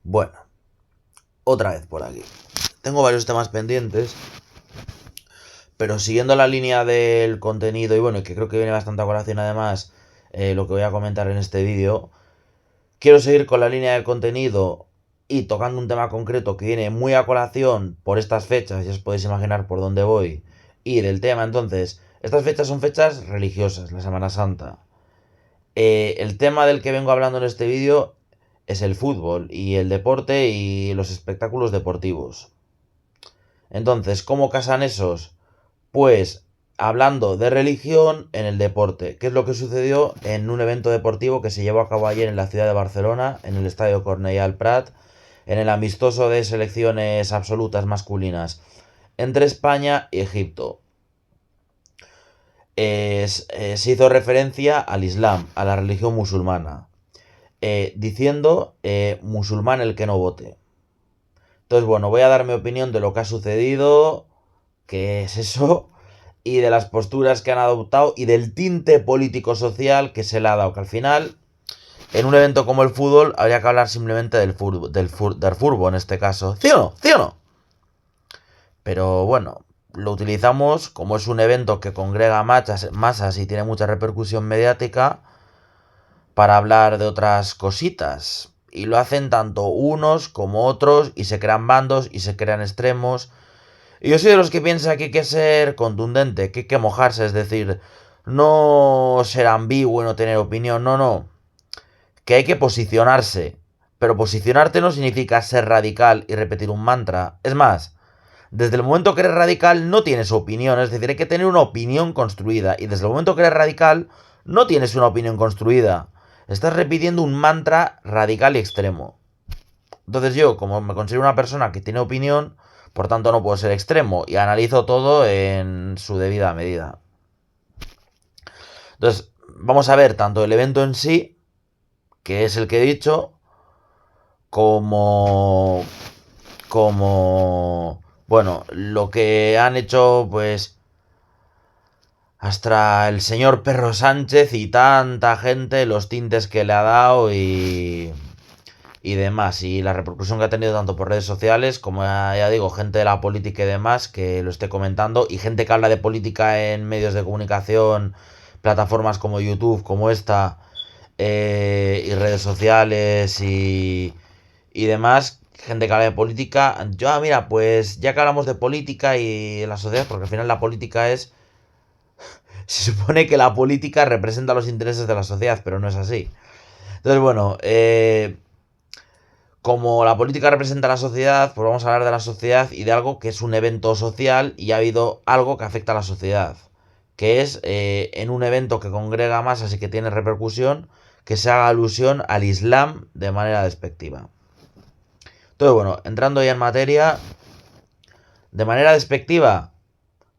Bueno, otra vez por aquí. Tengo varios temas pendientes, pero siguiendo la línea del contenido, y bueno, que creo que viene bastante a colación además, lo que voy a comentar en este vídeo, quiero seguir con la línea del contenido y tocando un tema concreto que viene muy a colación por estas fechas, ya os podéis imaginar por dónde voy, y del tema. Entonces, estas fechas son fechas religiosas, la Semana Santa. El tema del que vengo hablando en este vídeo es el fútbol y el deporte y los espectáculos deportivos. Entonces, ¿cómo casan esos? Pues hablando de religión en el deporte. ¿Qué es lo que sucedió en un evento deportivo que se llevó a cabo ayer en la ciudad de Barcelona, en el estadio Cornellà al Prat, en el amistoso de selecciones absolutas masculinas entre España y Egipto? Se hizo referencia al Islam, a la religión musulmana, diciendo musulmán el que no vote. Entonces, bueno, voy a dar mi opinión de lo que ha sucedido, qué es eso, y de las posturas que han adoptado y del tinte político-social que se le ha dado, que al final, en un evento como el fútbol, habría que hablar simplemente del fútbol en este caso. ¿Sí o no? ¿Sí o no? Pero bueno, lo utilizamos como es un evento que congrega masas y tiene mucha repercusión mediática para hablar de otras cositas. Y lo hacen tanto unos como otros y se crean bandos y se crean extremos. Y yo soy de los que piensa que hay que ser contundente, que hay que mojarse, es decir, no ser ambiguo y no tener opinión, no, no. Que hay que posicionarse. Pero posicionarte no significa ser radical y repetir un mantra. Es más, desde el momento que eres radical no tienes opinión, es decir, hay que tener una opinión construida. Y desde el momento que eres radical no tienes una opinión construida. Estás repitiendo un mantra radical y extremo. Entonces yo, como me considero una persona que tiene opinión, por tanto no puedo ser extremo y analizo todo en su debida medida. Entonces, vamos a ver tanto el evento en sí, que es el que he dicho, como bueno, lo que han hecho pues hasta el señor Perro Sánchez y tanta gente, los tintes que le ha dado y demás, y la repercusión que ha tenido tanto por redes sociales como ya digo, gente de la política y demás que lo esté comentando, y gente que habla de política en medios de comunicación, plataformas como YouTube, como esta, y redes sociales y demás, gente que habla de política. Yo, mira, pues ya que hablamos de política y la sociedad, porque al final la política es... Se supone que la política representa los intereses de la sociedad, pero no es así. Entonces, bueno, como la política representa a la sociedad, pues vamos a hablar de la sociedad y de algo que es un evento social y ha habido algo que afecta a la sociedad. Que es en un evento que congrega masas y que tiene repercusión, que se haga alusión al Islam de manera despectiva. Entonces, bueno, entrando ya en materia, de manera despectiva,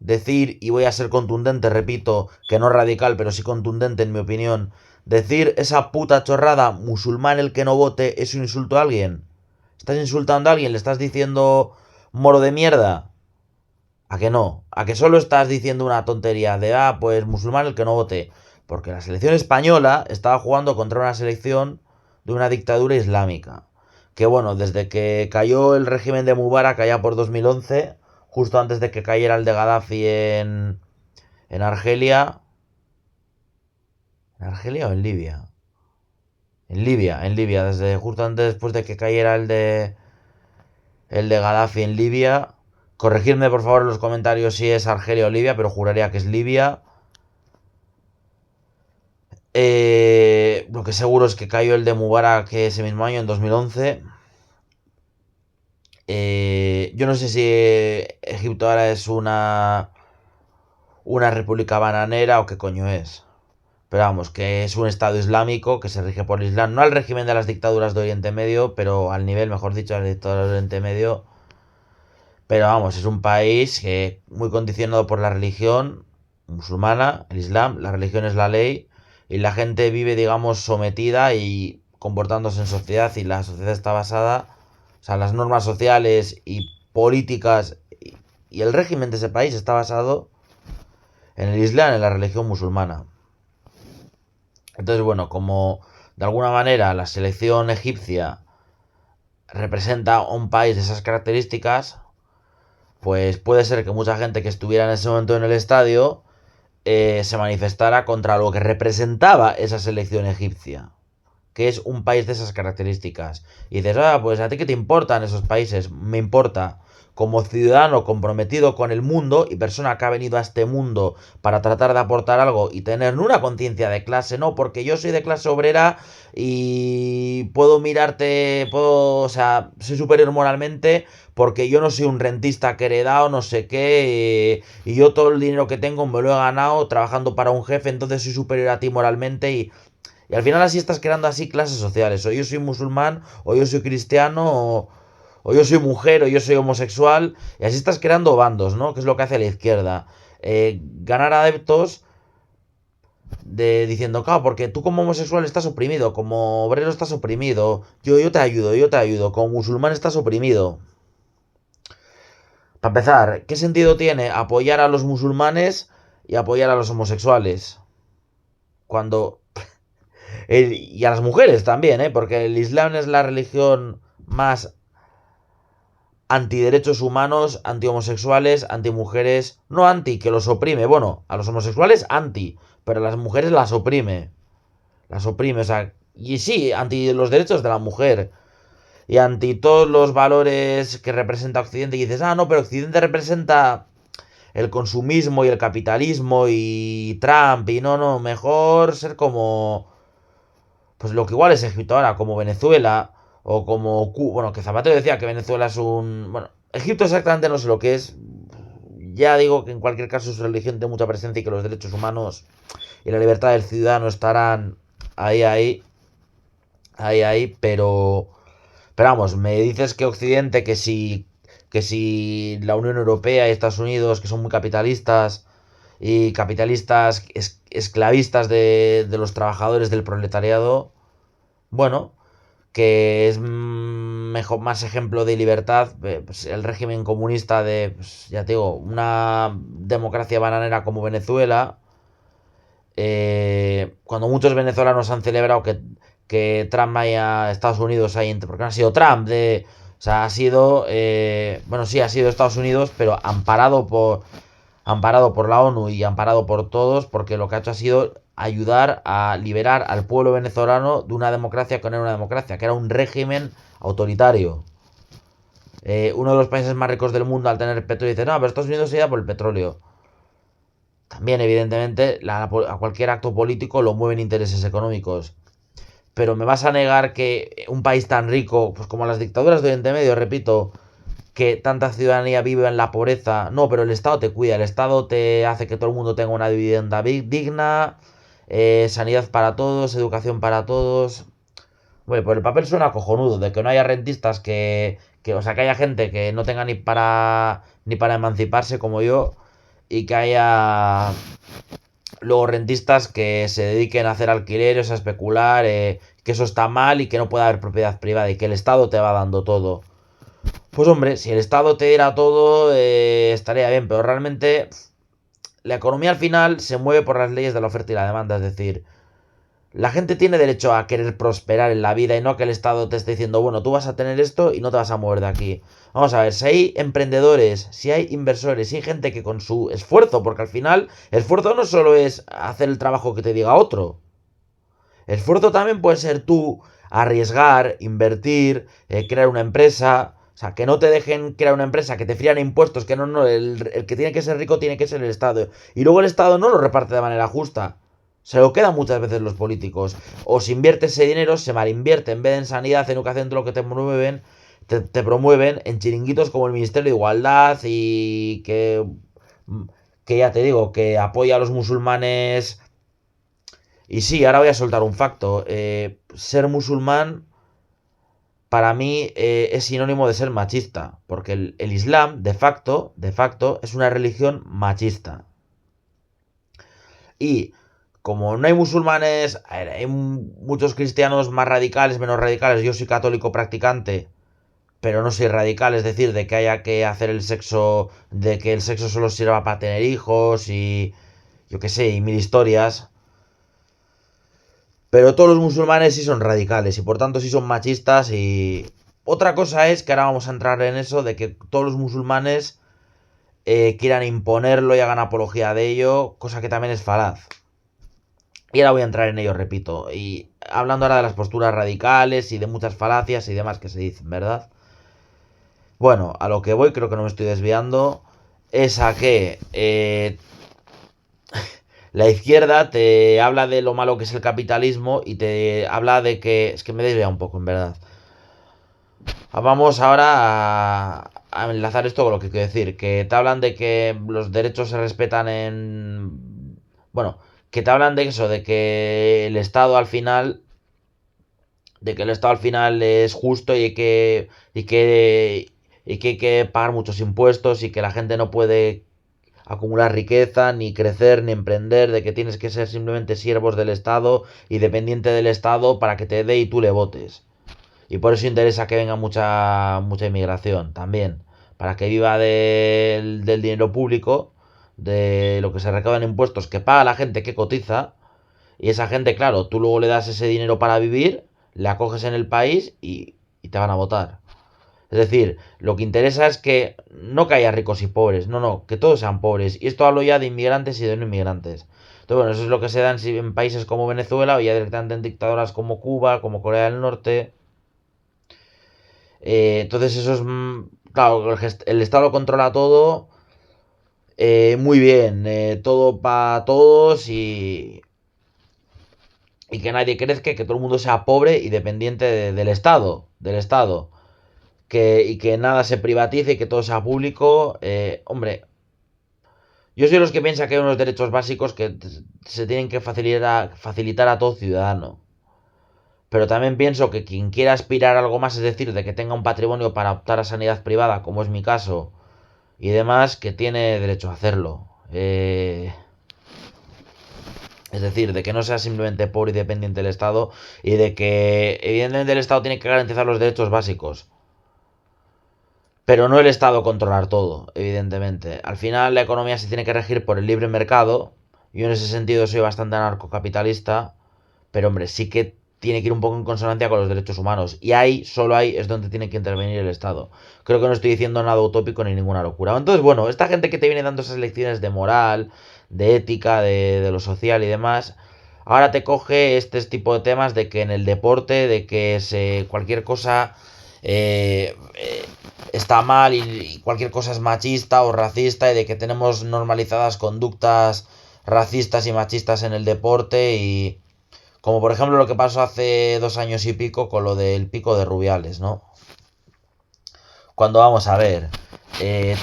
decir, y voy a ser contundente, repito, que no radical, pero sí contundente en mi opinión, decir esa puta chorrada, musulmán el que no vote, es un insulto a alguien. ¿Estás insultando a alguien? ¿Le estás diciendo moro de mierda? ¿A que no? ¿A que solo estás diciendo una tontería de, pues musulmán el que no vote? Porque la selección española estaba jugando contra una selección de una dictadura islámica. Que bueno, desde que cayó el régimen de Mubarak allá por 2011, justo antes de que cayera el de Gaddafi en Argelia. ¿En Argelia o en Libia? En Libia, desde justo antes después de que cayera el de Gaddafi en Libia. Corregidme por favor en los comentarios si es Argelia o Libia, pero juraría que es Libia. Lo que seguro es que cayó el de Mubarak ese mismo año, en 2011. Yo no sé si Egipto ahora es una república bananera o qué coño es. Pero vamos, que es un Estado islámico que se rige por el Islam. No al régimen de las dictaduras de Oriente Medio, pero al nivel, mejor dicho, de las dictaduras de Oriente Medio. Pero vamos, es un país que muy condicionado por la religión musulmana, el Islam. La religión es la ley. Y la gente vive, digamos, sometida y comportándose en sociedad. Y la sociedad está basada... O sea, las normas sociales y políticas y el régimen de ese país está basado en el Islam, en la religión musulmana. Entonces, bueno, como de alguna manera la selección egipcia representa un país de esas características, pues puede ser que mucha gente que estuviera en ese momento en el estadio se manifestara contra lo que representaba esa selección egipcia, que es un país de esas características. Y dices, pues a ti qué te importan esos países, me importa. Como ciudadano comprometido con el mundo y persona que ha venido a este mundo para tratar de aportar algo y tener una conciencia de clase, no, porque yo soy de clase obrera y puedo mirarte, o sea, soy superior moralmente porque yo no soy un rentista que he heredado, no sé qué, y yo todo el dinero que tengo me lo he ganado trabajando para un jefe, entonces soy superior a ti moralmente y al final así estás creando así clases sociales. O yo soy musulmán, o yo soy cristiano, o yo soy mujer, o yo soy homosexual. Y así estás creando bandos, ¿no? Que es lo que hace la izquierda. Ganar adeptos diciendo, claro, porque tú como homosexual estás oprimido, como obrero estás oprimido, yo te ayudo, yo te ayudo, como musulmán estás oprimido. Para empezar, ¿qué sentido tiene apoyar a los musulmanes y apoyar a los homosexuales? Cuando y a las mujeres también, ¿eh? Porque el Islam es la religión más antiderechos humanos, anti-homosexuales, anti-mujeres. No anti, que los oprime. Bueno, a los homosexuales anti, pero a las mujeres las oprime. Las oprime, o sea. Y sí, anti los derechos de la mujer. Y anti todos los valores que representa Occidente. Y dices, no, pero Occidente representa el consumismo y el capitalismo y Trump. Y no, mejor ser como pues lo que igual es Egipto ahora, como Venezuela, o como bueno, que Zapatero decía que Venezuela es un... Bueno, Egipto exactamente no sé lo que es. Ya digo que en cualquier caso su religión tiene mucha presencia y que los derechos humanos y la libertad del ciudadano estarán ahí, pero vamos, me dices que Occidente, que si la Unión Europea y Estados Unidos, que son muy capitalistas, y capitalistas esclavistas de los trabajadores del proletariado, bueno, que es mejor, más ejemplo de libertad, pues el régimen comunista de, pues, ya te digo, una democracia bananera como Venezuela, cuando muchos venezolanos han celebrado que Trump vaya a Estados Unidos ahí, porque no ha sido Trump, o sea, ha sido, bueno, sí, ha sido Estados Unidos, pero amparado por la ONU y amparado por todos, porque lo que ha hecho ha sido ayudar a liberar al pueblo venezolano de una democracia que no era una democracia, que era un régimen autoritario. Uno de los países más ricos del mundo al tener petróleo dice, no, pero Estados Unidos se iba por el petróleo. También, evidentemente, a cualquier acto político lo mueven intereses económicos. Pero me vas a negar que un país tan rico, pues como las dictaduras de Oriente Medio, repito, que tanta ciudadanía vive en la pobreza. No, pero el Estado te cuida, el Estado te hace que todo el mundo tenga una vivienda digna, sanidad para todos, educación para todos. Bueno, por el papel suena cojonudo, de que no haya rentistas o sea, que haya gente que no tenga ni para emanciparse como yo, y que haya luego rentistas que se dediquen a hacer alquileres, a especular, que eso está mal y que no puede haber propiedad privada y que el Estado te va dando todo. Pues hombre, si el Estado te diera todo, estaría bien, pero realmente la economía al final se mueve por las leyes de la oferta y la demanda, es decir, la gente tiene derecho a querer prosperar en la vida y no que el Estado te esté diciendo, bueno, tú vas a tener esto y no te vas a mover de aquí. Vamos a ver, si hay emprendedores, si hay inversores, si hay gente que con su esfuerzo, porque al final el esfuerzo no solo es hacer el trabajo que te diga otro. El esfuerzo también puede ser tú arriesgar, invertir, crear una empresa. O sea, que no te dejen crear una empresa, que te frían impuestos, que no, el que tiene que ser rico tiene que ser el Estado. Y luego el Estado no lo reparte de manera justa. Se lo quedan muchas veces los políticos. O se invierte ese dinero, se malinvierte. En vez de en sanidad, en educación, todo lo que te promueven en chiringuitos como el Ministerio de Igualdad y que ya te digo, que apoya a los musulmanes. Y sí, ahora voy a soltar un facto. Ser musulmán para mí es sinónimo de ser machista, porque el Islam, de facto, es una religión machista. Y como no hay musulmanes, hay muchos cristianos más radicales, menos radicales. Yo soy católico practicante, pero no soy radical, es decir, de que haya que hacer el sexo, de que el sexo solo sirva para tener hijos y yo qué sé, y mil historias. Pero todos los musulmanes sí son radicales y por tanto sí son machistas Otra cosa es que ahora vamos a entrar en eso de que todos los musulmanes quieran imponerlo y hagan apología de ello, cosa que también es falaz. Y ahora voy a entrar en ello, repito. Y hablando ahora de las posturas radicales y de muchas falacias y demás que se dicen, ¿verdad? Bueno, a lo que voy, creo que no me estoy desviando, es a que la izquierda te habla de lo malo que es el capitalismo y te habla de que... Es que me desvía un poco, en verdad. Vamos ahora a enlazar esto con lo que quiero decir. Que te hablan de que los derechos se respetan en... Bueno, que te hablan de eso, de que el Estado al final... De que el Estado al final es justo y que hay que pagar muchos impuestos y que la gente no puede acumular riqueza, ni crecer, ni emprender, de que tienes que ser simplemente siervos del Estado y dependiente del Estado para que te dé y tú le votes. Y por eso interesa que venga mucha inmigración también, para que viva del dinero público, de lo que se recauda en impuestos, que paga la gente que cotiza, y esa gente, claro, tú luego le das ese dinero para vivir, le acoges en el país y te van a votar. Es decir, lo que interesa es que no que haya ricos y pobres, no, que todos sean pobres. Y esto hablo ya de inmigrantes y de no inmigrantes. Entonces, bueno, eso es lo que se da en países como Venezuela o ya directamente en dictaduras como Cuba, como Corea del Norte. Entonces, eso es. Claro, el Estado lo controla todo. Muy bien, todo para todos y que nadie crezca, que todo el mundo sea pobre y dependiente del Estado. Del Estado. Y que nada se privatice y que todo sea público. Hombre, yo soy de los que piensan que hay unos derechos básicos que se tienen que facilitar a todo ciudadano. Pero también pienso que quien quiera aspirar a algo más, es decir, de que tenga un patrimonio para optar a sanidad privada, como es mi caso, y demás, que tiene derecho a hacerlo. Es decir, de que no sea simplemente pobre y dependiente del Estado y de que evidentemente el Estado tiene que garantizar los derechos básicos. Pero no el Estado controlar todo, evidentemente. Al final la economía se tiene que regir por el libre mercado. Yo en ese sentido soy bastante anarcocapitalista. Pero hombre, sí que tiene que ir un poco en consonancia con los derechos humanos. Y ahí, solo ahí, es donde tiene que intervenir el Estado. Creo que no estoy diciendo nada utópico ni ninguna locura. Entonces, bueno, esta gente que te viene dando esas lecciones de moral, de ética, de lo social y demás, ahora te coge este tipo de temas de que en el deporte, de que cualquier cosa está mal y cualquier cosa es machista o racista y de que tenemos normalizadas conductas racistas y machistas en el deporte y como por ejemplo lo que pasó hace 2 años y pico con lo del pico de Rubiales, ¿no? Cuando vamos a ver,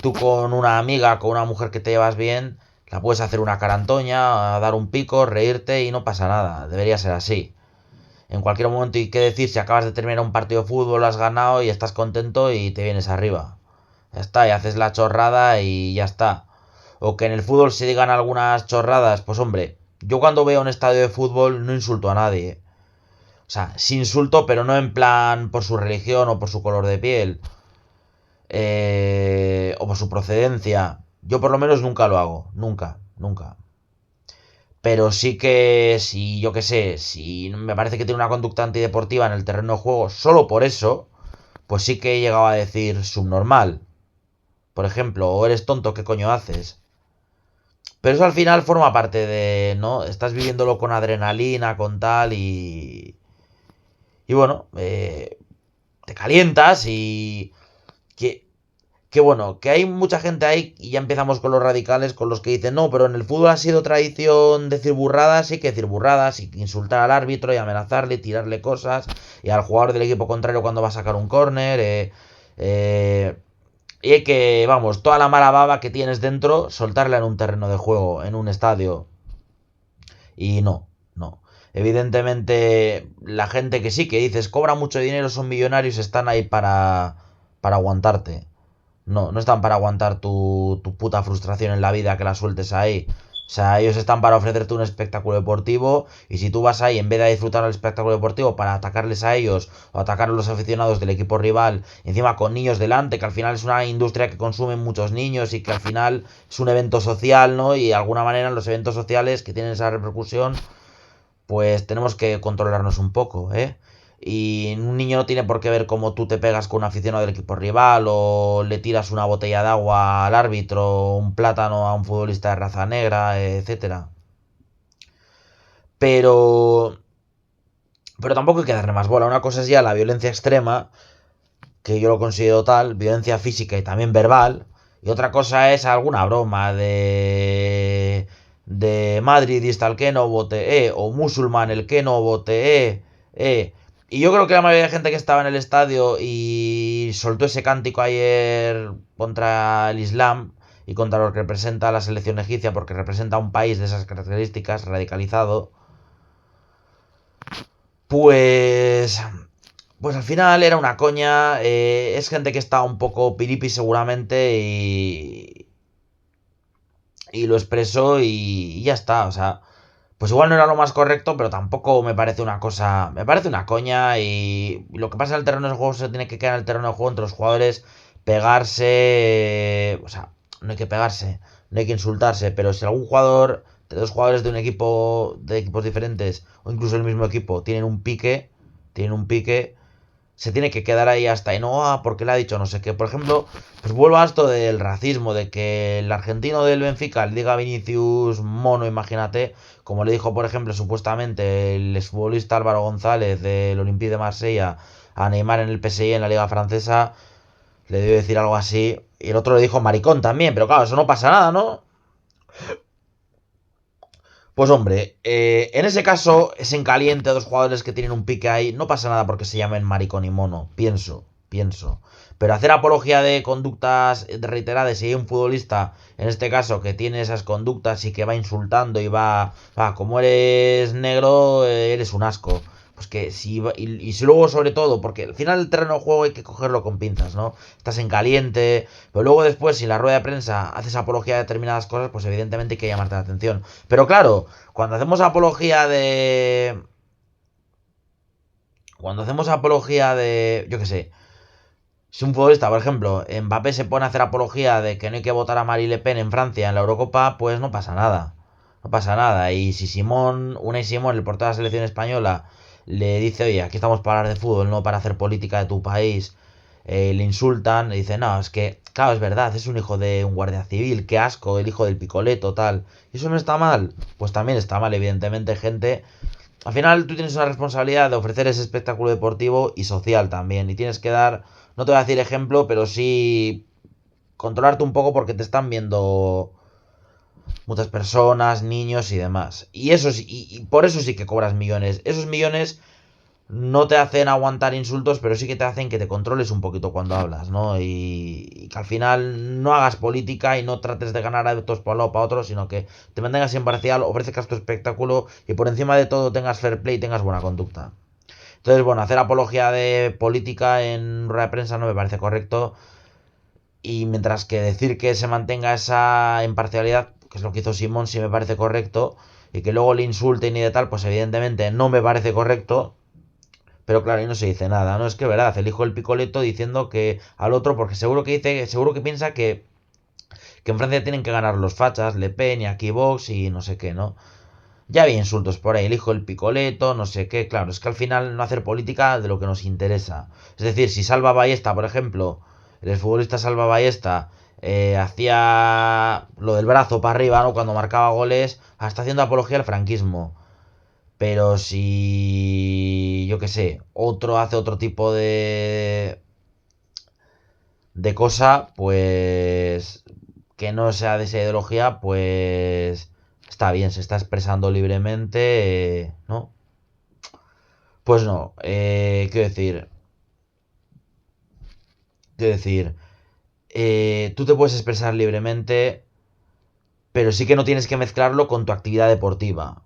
tú con una amiga, con una mujer que te llevas bien, la puedes hacer una carantoña, dar un pico, reírte y no pasa nada, debería ser así. En cualquier momento hay que decir si acabas de terminar un partido de fútbol, has ganado y estás contento y te vienes arriba. Ya está, y haces la chorrada y ya está. O que en el fútbol se digan algunas chorradas, pues hombre, yo cuando veo un estadio de fútbol no insulto a nadie. O sea, sí insulto, pero no en plan por su religión o por su color de piel. O por su procedencia. Yo por lo menos nunca lo hago. Nunca, nunca. Pero sí que, si yo qué sé, si me parece que tiene una conducta antideportiva en el terreno de juego, solo por eso, pues sí que he llegado a decir subnormal. Por ejemplo, o eres tonto, ¿qué coño haces? Pero eso al final forma parte de, ¿no? Estás viviéndolo con adrenalina, con tal y bueno, te calientas y... Que, que bueno, que hay mucha gente ahí y ya empezamos con los radicales, con los que dicen, no, pero en el fútbol ha sido tradición decir burradas, sí que decir burradas, y insultar al árbitro y amenazarle, tirarle cosas, y al jugador del equipo contrario cuando va a sacar un córner, y hay que, vamos, toda la mala baba que tienes dentro, soltarla en un terreno de juego, en un estadio. Y no, no. Evidentemente, la gente que sí, que dices, cobra mucho dinero, son millonarios, están ahí para aguantarte. No, no están para aguantar tu puta frustración en la vida que la sueltes ahí. O sea, ellos están para ofrecerte un espectáculo deportivo y si tú vas ahí en vez de disfrutar del espectáculo deportivo para atacarles a ellos o atacar a los aficionados del equipo rival, encima con niños delante, que al final es una industria que consumen muchos niños y que al final es un evento social, ¿no? Y de alguna manera en los eventos sociales que tienen esa repercusión, pues tenemos que controlarnos un poco, ¿eh? Y un niño no tiene por qué ver cómo tú te pegas con un aficionado del equipo rival o le tiras una botella de agua al árbitro, un plátano a un futbolista de raza negra, etcétera. Pero tampoco hay que darle más bola. Una cosa es ya la violencia extrema, que yo lo considero tal, violencia física y también verbal. Y otra cosa es alguna broma de madridista el que no vote, o musulmán el que no vote, eh. Y yo creo que la mayoría de gente que estaba en el estadio y soltó ese cántico ayer contra el Islam y contra lo que representa la selección egipcia, porque representa un país de esas características, radicalizado, pues al final era una coña. Es gente que está un poco piripi seguramente y lo expresó y ya está. O sea, pues igual no era lo más correcto, pero tampoco me parece una cosa. Me parece una coña y lo que pasa en el terreno de juego se tiene que quedar en el terreno de juego entre los jugadores, pegarse. O sea, no hay que pegarse, no hay que insultarse, pero si algún jugador, de dos jugadores de un equipo, de equipos diferentes, o incluso el mismo equipo, tienen un pique, se tiene que quedar ahí hasta y no, porque le ha dicho no sé qué. Por ejemplo, pues vuelvo a esto del racismo, de que el argentino del Benfica le diga a Vinicius mono, imagínate, como le dijo, por ejemplo, supuestamente el exfutbolista Álvaro González del Olympique de Marsella a Neymar en el PSG en la Liga Francesa, le debió decir algo así. Y el otro le dijo maricón también, pero claro, eso no pasa nada, ¿no? Pues hombre, en ese caso es en caliente dos jugadores que tienen un pique ahí, no pasa nada porque se llamen maricón y mono, pienso. Pero hacer apología de conductas reiteradas y hay un futbolista, en este caso, que tiene esas conductas y que va insultando y va como eres negro, eres un asco. Pues que si y si luego sobre todo, porque al final el terreno de juego hay que cogerlo con pinzas, ¿no? Estás en caliente, pero luego después si en la rueda de prensa haces apología de determinadas cosas, pues evidentemente hay que llamarte la atención. Pero claro, cuando hacemos apología de... Cuando hacemos apología de... Yo qué sé. Si un futbolista, por ejemplo, Mbappé se pone a hacer apología de que no hay que votar a Marine Le Pen en Francia en la Eurocopa, pues no pasa nada. No pasa nada. Y si Unai Simón, el portero de la selección española, le dice, oye, aquí estamos para hablar de fútbol, no para hacer política de tu país, le insultan, le dice, no, es que, claro, es verdad, es un hijo de un guardia civil, qué asco, el hijo del picoleto, tal. ¿Y eso no está mal? Pues también está mal, evidentemente, gente. Al final tú tienes una responsabilidad de ofrecer ese espectáculo deportivo y social también. Y tienes que dar, no te voy a decir ejemplo, pero sí controlarte un poco porque te están viendo muchas personas, niños y demás. Y eso sí, y por eso sí que cobras millones. Esos millones no te hacen aguantar insultos, pero sí que te hacen que te controles un poquito cuando hablas, ¿no? Y que al final no hagas política y no trates de ganar adeptos para un lado o para otro, sino que te mantengas imparcial, ofrezcas tu espectáculo y por encima de todo tengas fair play y tengas buena conducta. Entonces, bueno, hacer apología de política en rueda de prensa no me parece correcto. Y mientras que decir que se mantenga esa imparcialidad, que es lo que hizo Simón, sí me parece correcto. Y que luego le insulten y de tal, pues evidentemente no me parece correcto. Pero claro, ahí no se dice nada, ¿no? Es que verdad, el hijo del picoleto diciendo que al otro, porque seguro que piensa que en Francia tienen que ganar los fachas, Le Pen y aquí Vox y no sé qué, ¿no? Ya había insultos por ahí, el hijo del picoleto, no sé qué, claro, es que al final no hacer política de lo que nos interesa. Es decir, si Salva Ballesta, por ejemplo, el futbolista Salva Ballesta, hacía lo del brazo para arriba, ¿no? Cuando marcaba goles, hasta haciendo apología al franquismo. Pero si, yo qué sé, otro hace otro tipo de cosa, pues que no sea de esa ideología, pues está bien, se está expresando libremente, ¿no? Pues no, quiero decir, tú te puedes expresar libremente, pero sí que no tienes que mezclarlo con tu actividad deportiva.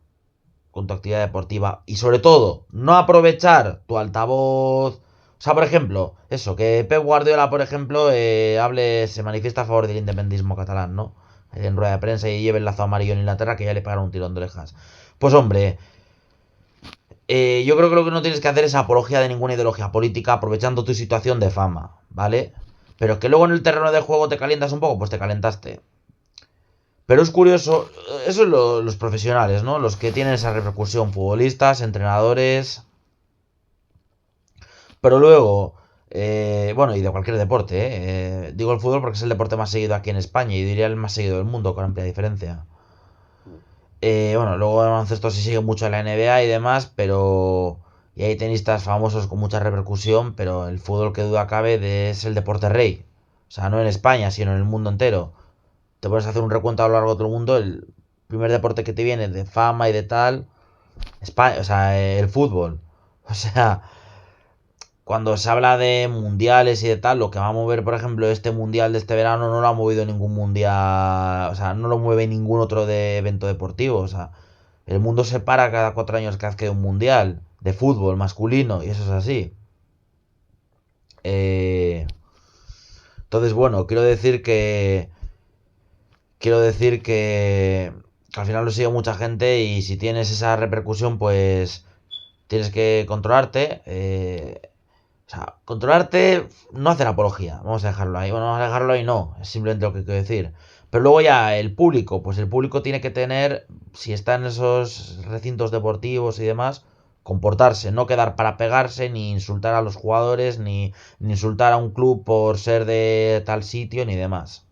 Con tu actividad deportiva. Y sobre todo, no aprovechar tu altavoz. O sea, por ejemplo, eso, que Pep Guardiola, por ejemplo, se manifiesta a favor del independentismo catalán, ¿no? En rueda de prensa y lleve el lazo amarillo en Inglaterra que ya le pegaron un tirón de orejas. Pues hombre, yo creo que lo que no tienes que hacer es apología de ninguna ideología política aprovechando tu situación de fama, ¿vale? Pero que luego en el terreno de juego te calientas un poco, pues te calentaste. Pero es curioso, eso es los profesionales, ¿no? Los que tienen esa repercusión, futbolistas, entrenadores. Pero luego, bueno, y de cualquier deporte, digo el fútbol porque es el deporte más seguido aquí en España y diría el más seguido del mundo, con amplia diferencia. Bueno, luego el baloncesto se sigue mucho en la NBA y demás, pero... Y hay tenistas famosos con mucha repercusión, pero el fútbol que duda cabe es el deporte rey. O sea, no en España, sino en el mundo entero. Te puedes hacer un recuento a lo largo de todo el mundo, el primer deporte que te viene de fama y de tal, España, o sea, el fútbol. O sea, cuando se habla de mundiales y de tal, lo que va a mover, por ejemplo, este mundial de este verano no lo ha movido ningún mundial, o sea, no lo mueve ningún otro evento deportivo, o sea, el mundo se para cada 4 años cada vez que hay un mundial de fútbol masculino y eso es así. Eh, entonces, bueno, quiero decir que al final lo sigue mucha gente y si tienes esa repercusión, pues tienes que controlarte. O sea, controlarte, no hacer apología. Vamos a dejarlo ahí. Bueno, vamos a dejarlo ahí, no. Es simplemente lo que quiero decir. Pero luego ya el público, pues el público tiene que tener, si está en esos recintos deportivos y demás, comportarse, no quedar para pegarse, ni insultar a los jugadores, ni insultar a un club por ser de tal sitio, ni demás.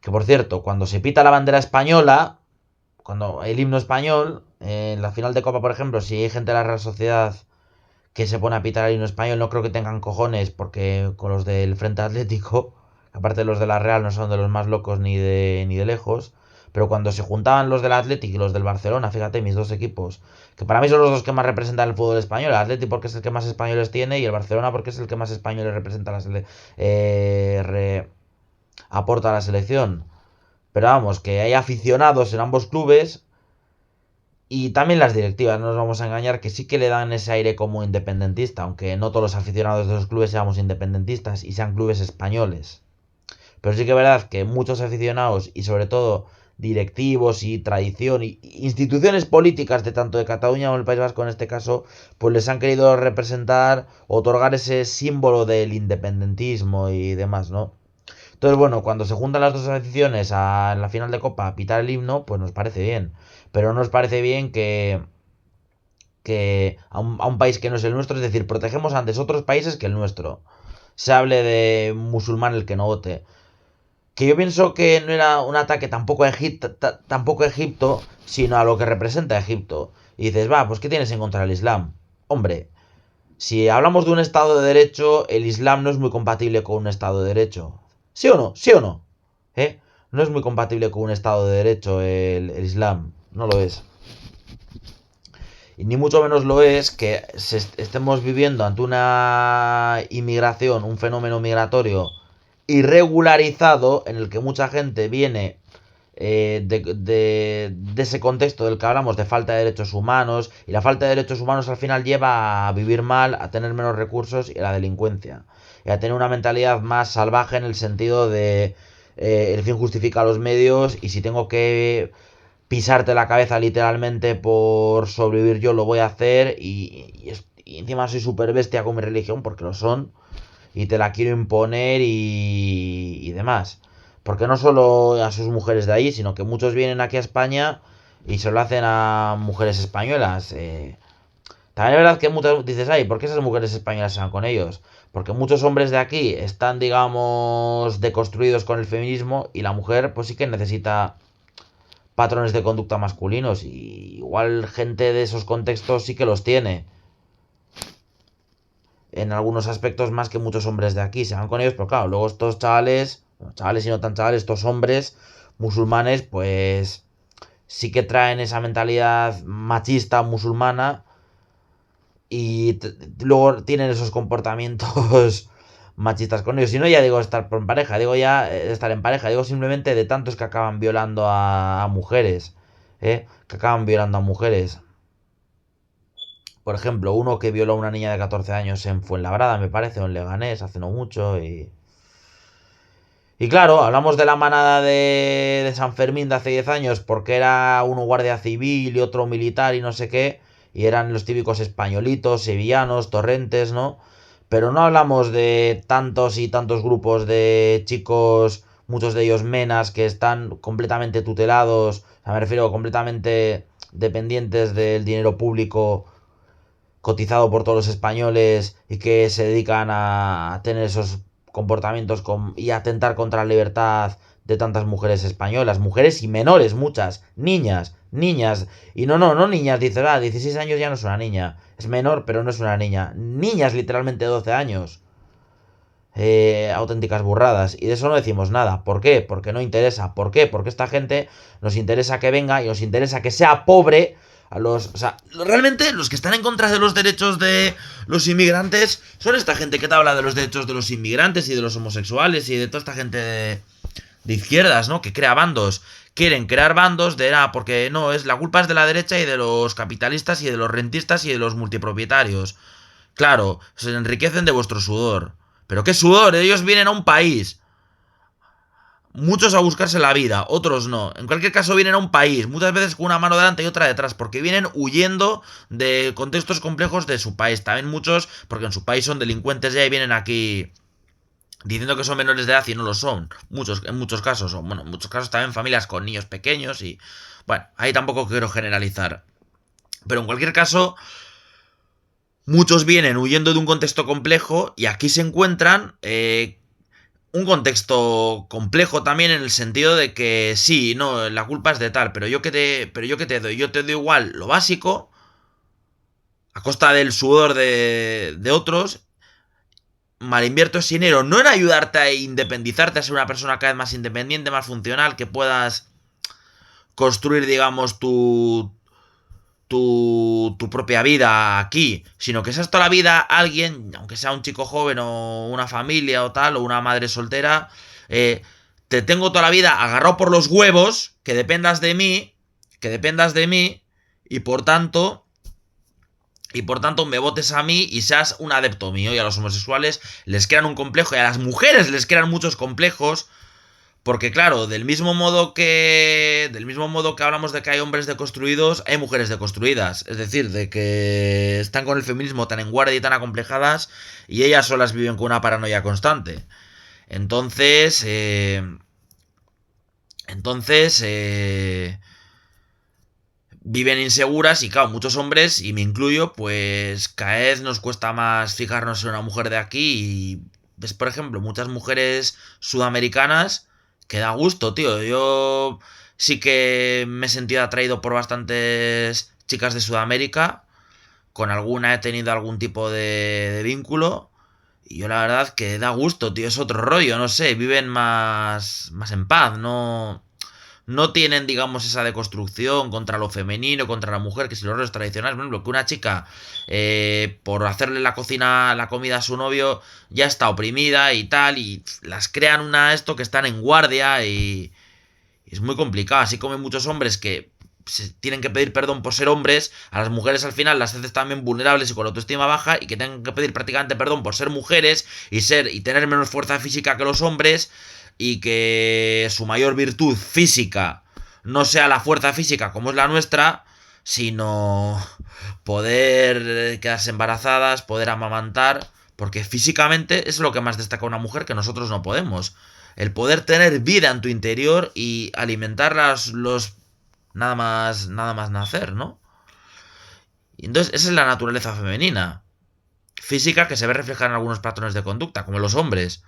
Que por cierto, cuando se pita la bandera española, cuando el himno español, en la final de Copa, por ejemplo, si hay gente de la Real Sociedad que se pone a pitar el himno español, no creo que tengan cojones, porque con los del Frente Atlético, aparte los de la Real no son de los más locos ni de lejos, pero cuando se juntaban los del Atlético y los del Barcelona, fíjate, mis dos equipos, que para mí son los dos que más representan el fútbol español, el Atlético porque es el que más españoles tiene y el Barcelona porque es el que más españoles representa aporta a la selección. Pero vamos, que hay aficionados en ambos clubes y también las directivas, no nos vamos a engañar, que sí que le dan ese aire como independentista, aunque no todos los aficionados de los clubes seamos independentistas y sean clubes españoles. Pero sí que es verdad que muchos aficionados y sobre todo directivos y tradición y instituciones políticas de tanto de Cataluña como el País Vasco en este caso, pues les han querido representar, otorgar ese símbolo del independentismo y demás, ¿no? Entonces, bueno, cuando se juntan las dos aficiones en la final de Copa a pitar el himno, pues nos parece bien. Pero no nos parece bien que a un país que no es el nuestro, es decir, protegemos antes otros países que el nuestro. Se hable de musulmán el que no vote. Que yo pienso que no era un ataque tampoco a Egipto, sino a lo que representa Egipto. Y dices, va, pues ¿qué tienes en contra del Islam? Hombre, si hablamos de un Estado de Derecho, el Islam no es muy compatible con un Estado de Derecho. ¿Sí o no? ¿Sí o no? ¿Eh? No es muy compatible con un Estado de Derecho el Islam. No lo es. Y ni mucho menos lo es que estemos viviendo ante una inmigración, un fenómeno migratorio irregularizado en el que mucha gente viene de ese contexto del que hablamos de falta de derechos humanos y la falta de derechos humanos al final lleva a vivir mal, a tener menos recursos y a la delincuencia y a tener una mentalidad más salvaje en el sentido de el fin justifica los medios y si tengo que pisarte la cabeza literalmente por sobrevivir yo lo voy a hacer y encima soy súper bestia con mi religión porque lo son y te la quiero imponer y demás. Porque no solo a sus mujeres de ahí, sino que muchos vienen aquí a España y se lo hacen a mujeres españolas. También es verdad que muchas dices, ay, ¿por qué esas mujeres españolas se van con ellos? Porque muchos hombres de aquí están, digamos, deconstruidos con el feminismo y la mujer pues sí que necesita patrones de conducta masculinos y igual gente de esos contextos sí que los tiene en algunos aspectos más que muchos hombres de aquí. Se van con ellos, pero claro, luego estos chavales, bueno, chavales y no tan chavales, estos hombres musulmanes, pues sí que traen esa mentalidad machista musulmana y luego tienen esos comportamientos machistas con ellos. Si no, ya digo estar en pareja, digo ya estar en pareja, digo simplemente de tantos que acaban violando a mujeres, que acaban violando a mujeres. Por ejemplo, uno que violó a una niña de 14 años en Fuenlabrada, me parece, o en Leganés, hace no mucho. Y claro, hablamos de la manada de San Fermín de hace 10 años porque era uno guardia civil y otro militar y no sé qué. Y eran los típicos españolitos, sevillanos, torrentes, ¿no? Pero no hablamos de tantos y tantos grupos de chicos, muchos de ellos menas, que están completamente tutelados, o sea, me refiero completamente dependientes del dinero público cotizado por todos los españoles y que se dedican a tener esos comportamientos y a atentar contra la libertad de tantas mujeres españolas, mujeres y menores, muchas, niñas, y no niñas, dices, 16 años ya no es una niña, es menor, pero no es una niña, niñas literalmente 12 años, auténticas burradas, y de eso no decimos nada. ¿Por qué? Porque no interesa. ¿Por qué? Porque esta gente nos interesa que venga y nos interesa que sea pobre. O sea, realmente los que están en contra de los derechos de los inmigrantes son esta gente que te habla de los derechos de los inmigrantes y de los homosexuales y de toda esta gente de izquierdas, ¿no? Que crea bandos. Quieren crear bandos de porque no, la culpa es de la derecha y de los capitalistas y de los rentistas y de los multipropietarios. Claro, se enriquecen de vuestro sudor. ¿Pero qué sudor? Ellos vienen a un país. Muchos a buscarse la vida, otros no. En cualquier caso vienen a un país, muchas veces con una mano delante y otra detrás, porque vienen huyendo de contextos complejos de su país. También muchos, porque en su país son delincuentes ya y vienen aquí diciendo que son menores de edad y no lo son. En muchos casos, bueno, en muchos casos también familias con niños pequeños y... Bueno, ahí tampoco quiero generalizar. Pero en cualquier caso, muchos vienen huyendo de un contexto complejo y aquí se encuentran un contexto complejo también en el sentido de que sí, no, la culpa es de tal, pero yo que te doy, yo te doy igual lo básico a costa del sudor de otros. Mal invierto ese dinero no en ayudarte a independizarte, a ser una persona cada vez más independiente, más funcional, que puedas construir, digamos, tu propia vida aquí, sino que seas toda la vida alguien, aunque sea un chico joven o una familia o tal, o una madre soltera, te tengo toda la vida agarrado por los huevos, que dependas de mí, y por tanto, me votes a mí y seas un adepto mío. Y a los homosexuales les crean un complejo, y a las mujeres les crean muchos complejos. Porque claro, del mismo modo que hablamos de que hay hombres deconstruidos, hay mujeres deconstruidas. Es decir, de que están con el feminismo tan en guardia y tan acomplejadas y ellas solas viven con una paranoia constante. Entonces, viven inseguras y claro, muchos hombres, y me incluyo, pues cada vez nos cuesta más fijarnos en una mujer de aquí y ves, por ejemplo, muchas mujeres sudamericanas que da gusto, tío. Yo sí que me he sentido atraído por bastantes chicas de Sudamérica. Con alguna he tenido algún tipo de vínculo. Y yo la verdad que da gusto, tío. Es otro rollo, no sé. Viven más en paz, no tienen, digamos, esa deconstrucción contra lo femenino, contra la mujer, que si los roles tradicionales, por ejemplo, que una chica, por hacerle la comida a su novio, ya está oprimida y tal, y las crean esto que están en guardia y es muy complicado. Así como hay muchos hombres que se tienen que pedir perdón por ser hombres, a las mujeres al final las haces también vulnerables y con la autoestima baja y que tengan que pedir prácticamente perdón por ser mujeres y tener menos fuerza física que los hombres y que su mayor virtud física no sea la fuerza física como es la nuestra, sino poder quedarse embarazadas, poder amamantar, porque físicamente es lo que más destaca una mujer que nosotros no podemos. El poder tener vida en tu interior y alimentarlas nada más nacer, ¿no? Y entonces esa es la naturaleza femenina. Física que se ve reflejada en algunos patrones de conducta, como los hombres.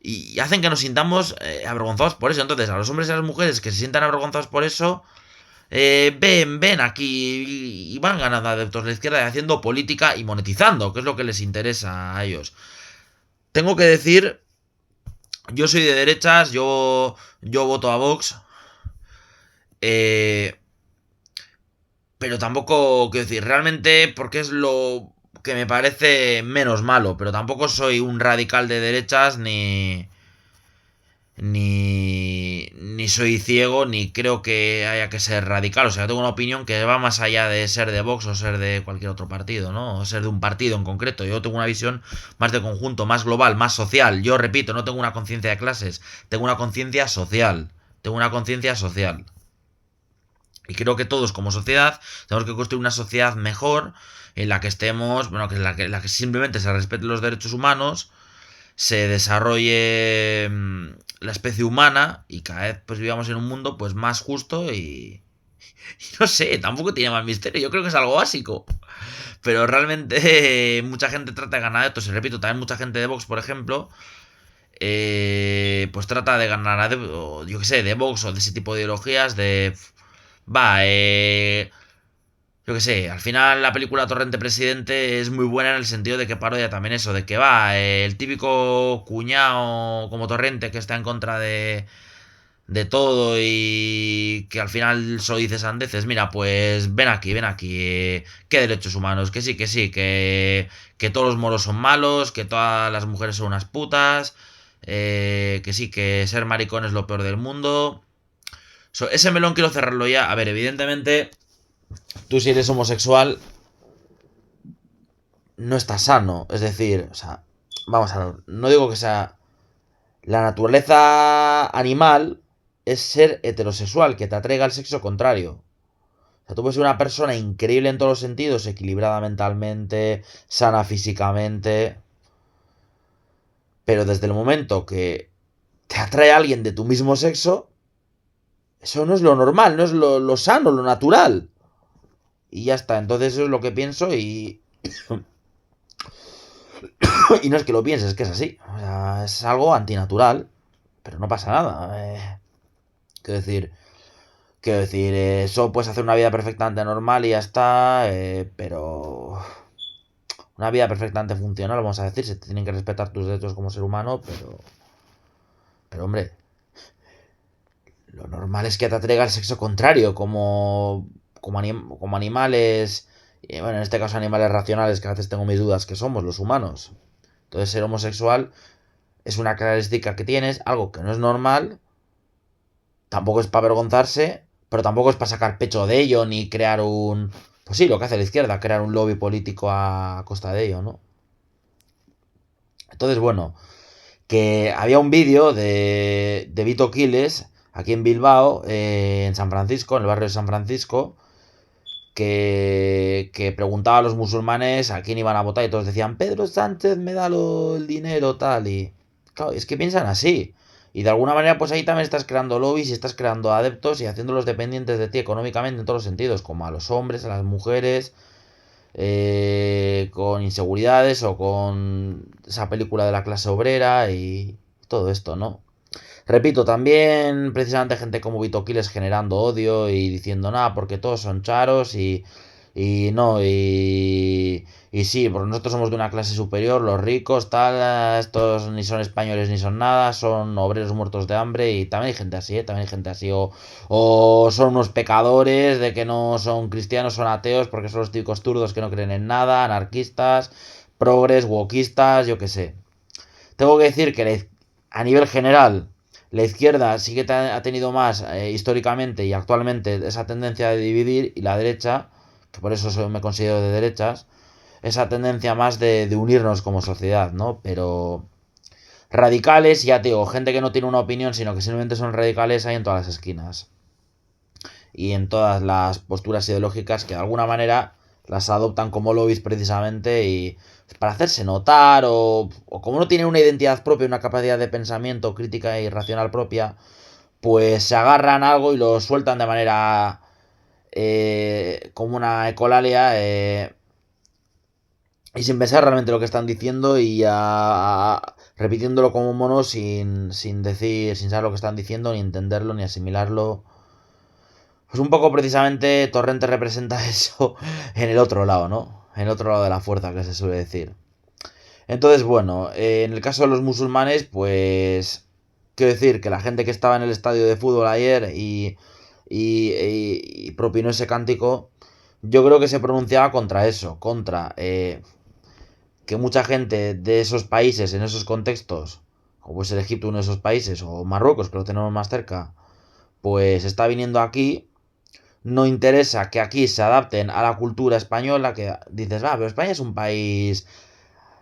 Y hacen que nos sintamos avergonzados por eso. Entonces, a los hombres y a las mujeres que se sientan avergonzados por eso, ven aquí y van ganando adeptos de la izquierda y haciendo política y monetizando, que es lo que les interesa a ellos. Tengo que decir, yo soy de derechas, yo voto a Vox, pero tampoco, quiero decir, realmente porque es lo que me parece menos malo, pero tampoco soy un radical de derechas ni soy ciego, ni creo que haya que ser radical. O sea, tengo una opinión que va más allá de ser de Vox o ser de cualquier otro partido, ¿no? O ser de un partido en concreto. Yo tengo una visión más de conjunto, más global, más social. Yo repito, no tengo una conciencia de clases, tengo una conciencia social. Tengo una conciencia social. Y creo que todos como sociedad tenemos que construir una sociedad mejor en la que estemos, bueno, que la que simplemente se respeten los derechos humanos, se desarrolle la especie humana y cada vez pues vivamos en un mundo pues más justo Y no sé, tampoco tiene más misterio. Yo creo que es algo básico. Pero realmente mucha gente trata de ganar adeptos. Y repito, también mucha gente de Vox, por ejemplo, pues trata de ganar adeptos, yo qué sé, de Vox o de ese tipo de ideologías. Va, yo qué sé, al final la película Torrente Presidente es muy buena en el sentido de que parodia también eso, de que va, el típico cuñado como Torrente que está en contra de todo y que al final solo dice sandeces. Mira, pues ven aquí, ¿qué derechos humanos? Que sí, que todos los moros son malos, que todas las mujeres son unas putas, que sí, que ser maricón es lo peor del mundo. Ese melón quiero cerrarlo ya. A ver, evidentemente, tú si eres homosexual, no estás sano. Es decir, o sea, vamos a ver, no digo que sea... La naturaleza animal es ser heterosexual, que te atraiga al sexo contrario. O sea, tú puedes ser una persona increíble en todos los sentidos, equilibrada mentalmente, sana físicamente, pero desde el momento que te atrae a alguien de tu mismo sexo, eso no es lo normal, no es lo sano, lo natural. Y ya está, entonces eso es lo que pienso y... y no es que lo pienses, es que es así. O sea, es algo antinatural, pero no pasa nada. Quiero decir, eso puedes hacer una vida perfectamente normal y ya está, pero una vida perfectamente funcional, vamos a decir, se te tienen que respetar tus derechos como ser humano, pero hombre, lo normal es que te atraiga el sexo contrario, como animales, y bueno, en este caso animales racionales, que a veces tengo mis dudas que somos los humanos. Entonces ser homosexual es una característica que tienes, algo que no es normal, tampoco es para avergonzarse, pero tampoco es para sacar pecho de ello, ni crear un... Pues sí, lo que hace la izquierda, crear un lobby político a costa de ello, ¿no? Entonces, bueno, que había un vídeo de Vito Quiles, aquí en Bilbao, en San Francisco, en el barrio de San Francisco, que preguntaba a los musulmanes a quién iban a votar y todos decían, Pedro Sánchez me da el dinero, tal, y... Claro, es que piensan así. Y de alguna manera, pues ahí también estás creando lobbies y estás creando adeptos y haciéndolos dependientes de ti económicamente en todos los sentidos, como a los hombres, a las mujeres, con inseguridades o con esa película de la clase obrera y todo esto, ¿no? Repito, también precisamente gente como Vito Quiles generando odio y diciendo nada porque todos son charos y no, y sí, porque nosotros somos de una clase superior, los ricos, tal, estos ni son españoles ni son nada, son obreros muertos de hambre y también hay gente así, también hay gente así, o son unos pecadores de que no son cristianos, son ateos porque son los típicos turdos que no creen en nada, anarquistas, progres, wokistas, yo qué sé. Tengo que decir que a nivel general la izquierda sí que ha tenido más históricamente y actualmente esa tendencia de dividir y la derecha, que por eso me considero de derechas, esa tendencia más de unirnos como sociedad, ¿no? Pero radicales, ya te digo, gente que no tiene una opinión, sino que simplemente son radicales hay en todas las esquinas. Y en todas las posturas ideológicas que de alguna manera las adoptan como lobbies precisamente y para hacerse notar o como no tienen una identidad propia, una capacidad de pensamiento crítica y racional propia, pues se agarran a algo y lo sueltan de manera como una ecolalia y sin pensar realmente lo que están diciendo y repitiéndolo como un mono sin decir, sin saber lo que están diciendo, ni entenderlo, ni asimilarlo. Pues un poco precisamente Torrente representa eso en el otro lado, ¿no? En el otro lado de la fuerza, que se suele decir. Entonces, bueno, en el caso de los musulmanes, pues... Quiero decir que la gente que estaba en el estadio de fútbol ayer y propinó ese cántico, yo creo que se pronunciaba contra eso, contra que mucha gente de esos países, en esos contextos, como puede ser Egipto uno de esos países, o Marruecos, que lo tenemos más cerca, pues está viniendo aquí. No interesa que aquí se adapten a la cultura española, que dices, va, pero España es un país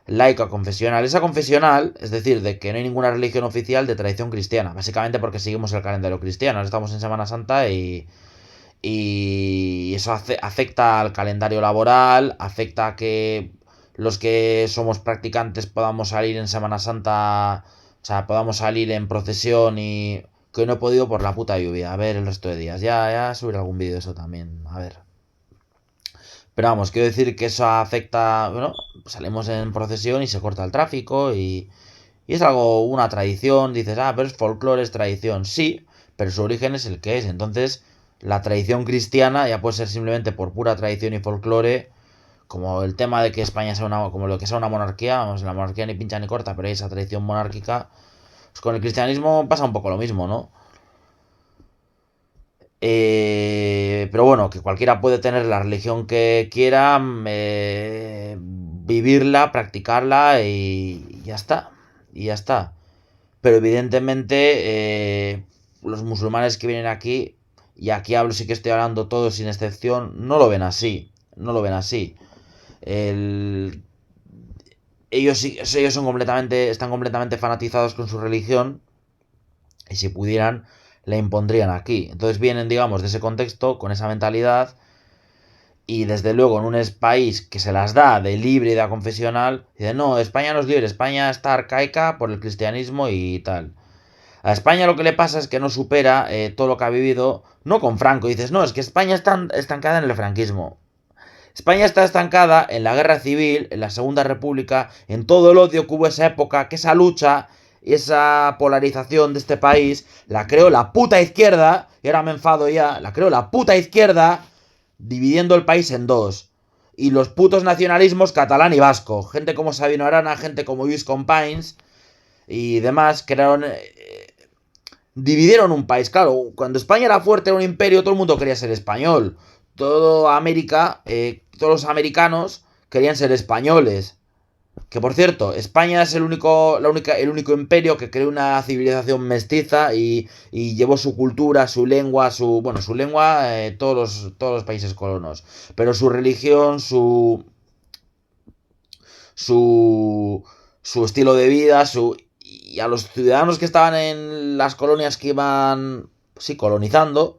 laico confesional. Esa confesional, es decir, de que no hay ninguna religión oficial de tradición cristiana, básicamente porque seguimos el calendario cristiano. Ahora estamos en Semana Santa y eso afecta al calendario laboral, afecta a que los que somos practicantes podamos salir en Semana Santa, o sea, podamos salir en procesión y que no he podido por la puta lluvia. A ver el resto de días. Ya subiré algún vídeo de eso también. A ver. Pero vamos, quiero decir que eso afecta. Bueno, salimos en procesión y se corta el tráfico y es algo, una tradición. Dices, pero es folclore, es tradición. Sí, pero su origen es el que es. Entonces, la tradición cristiana ya puede ser simplemente por pura tradición y folclore. Como el tema de que España sea una, como lo que sea una monarquía, vamos, la monarquía ni pincha ni corta, pero hay esa tradición monárquica. Pues con el cristianismo pasa un poco lo mismo, ¿no? Pero bueno, que cualquiera puede tener la religión que quiera, vivirla, practicarla y ya está. Y ya está. Pero evidentemente los musulmanes que vienen aquí, y aquí hablo, sí que estoy hablando todos sin excepción, no lo ven así. No lo ven así. El... ellos están completamente fanatizados con su religión y si pudieran la impondrían aquí. Entonces vienen, digamos, de ese contexto, con esa mentalidad y desde luego en un país que se las da de libre y de confesional, dicen, no, España no es libre, España está arcaica por el cristianismo y tal. A España lo que le pasa es que no supera todo lo que ha vivido, no con Franco, dices, no, es que España está estancada en el franquismo. España está estancada en la guerra civil, en la Segunda República, en todo el odio que hubo esa época, que esa lucha y esa polarización de este país la creó la puta izquierda, y ahora me enfado ya, la creó la puta izquierda dividiendo el país en dos. Y los putos nacionalismos catalán y vasco. Gente como Sabino Arana, gente como Lluís Companys y demás crearon... dividieron un país. Claro, cuando España era fuerte, era un imperio, todo el mundo quería ser español. Toda América, todos los americanos querían ser españoles. Que por cierto, España es el único imperio que creó una civilización mestiza y llevó su cultura, su lengua, su lengua, todos los países colonos. Pero su religión, su, su estilo de vida, y a los ciudadanos que estaban en las colonias que iban, sí, colonizando,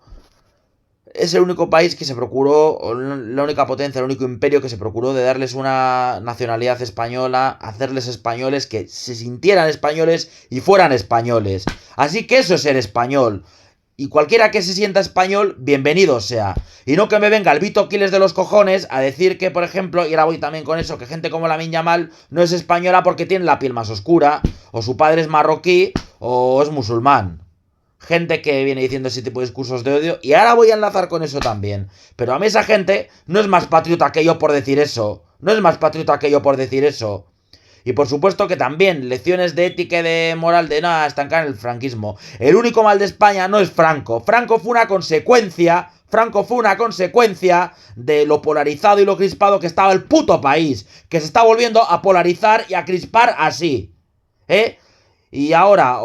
es el único país que se procuró, la única potencia, el único imperio que se procuró de darles una nacionalidad española, hacerles españoles, que se sintieran españoles y fueran españoles. Así que eso es ser español. Y cualquiera que se sienta español, bienvenido sea. Y no que me venga el Vito Quiles de los cojones a decir que, por ejemplo, y ahora voy también con eso, que gente como la Yamal no es española porque tiene la piel más oscura, o su padre es marroquí, o es musulmán. Gente que viene diciendo ese tipo de discursos de odio. Y ahora voy a enlazar con eso también. Pero a mí esa gente no es más patriota que yo por decir eso. No es más patriota que yo por decir eso. Y por supuesto que también lecciones de ética y de moral de nada, estancar el franquismo. El único mal de España no es Franco. Franco fue una consecuencia. Franco fue una consecuencia de lo polarizado y lo crispado que estaba el puto país. Que se está volviendo a polarizar y a crispar así. Y ahora,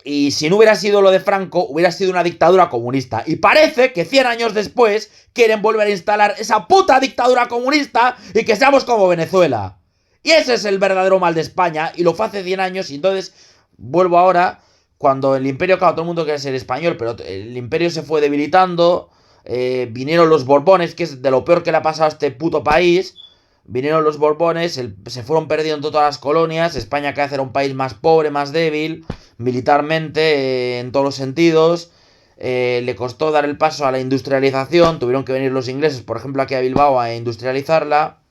y si no hubiera sido lo de Franco, hubiera sido una dictadura comunista. Y parece que 100 años después quieren volver a instalar esa puta dictadura comunista y que seamos como Venezuela. Y ese es el verdadero mal de España. Y lo fue hace 100 años. Y entonces vuelvo ahora, cuando el imperio, claro, todo el mundo quiere ser español, pero el imperio se fue debilitando. Vinieron los Borbones, que es de lo peor que le ha pasado a este puto país. Vinieron los Borbones, se fueron perdiendo todas las colonias. España cada vez era un país más pobre, más débil, militarmente, en todos los sentidos. Le costó dar el paso a la industrialización. Tuvieron que venir los ingleses, por ejemplo, aquí a Bilbao a industrializarla.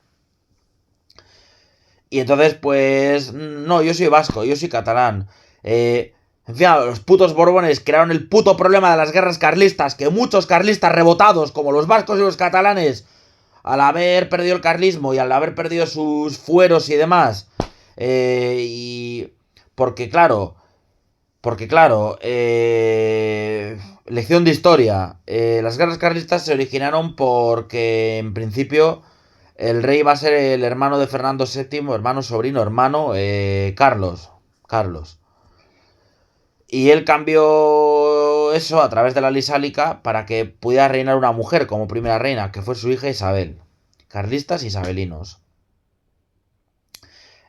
Y entonces, pues, no, yo soy vasco, yo soy catalán. En fin, los putos Borbones crearon el puto problema de las guerras carlistas, que muchos carlistas rebotados, como los vascos y los catalanes, al haber perdido el carlismo y al haber perdido sus fueros y demás, y porque claro, lección de historia, las guerras carlistas se originaron porque en principio el rey va a ser el hermano de Fernando VII, hermano, sobrino, hermano, Carlos. Y él cambió eso a través de la ley sálica para que pudiera reinar una mujer como primera reina, que fue su hija Isabel. Carlistas isabelinos.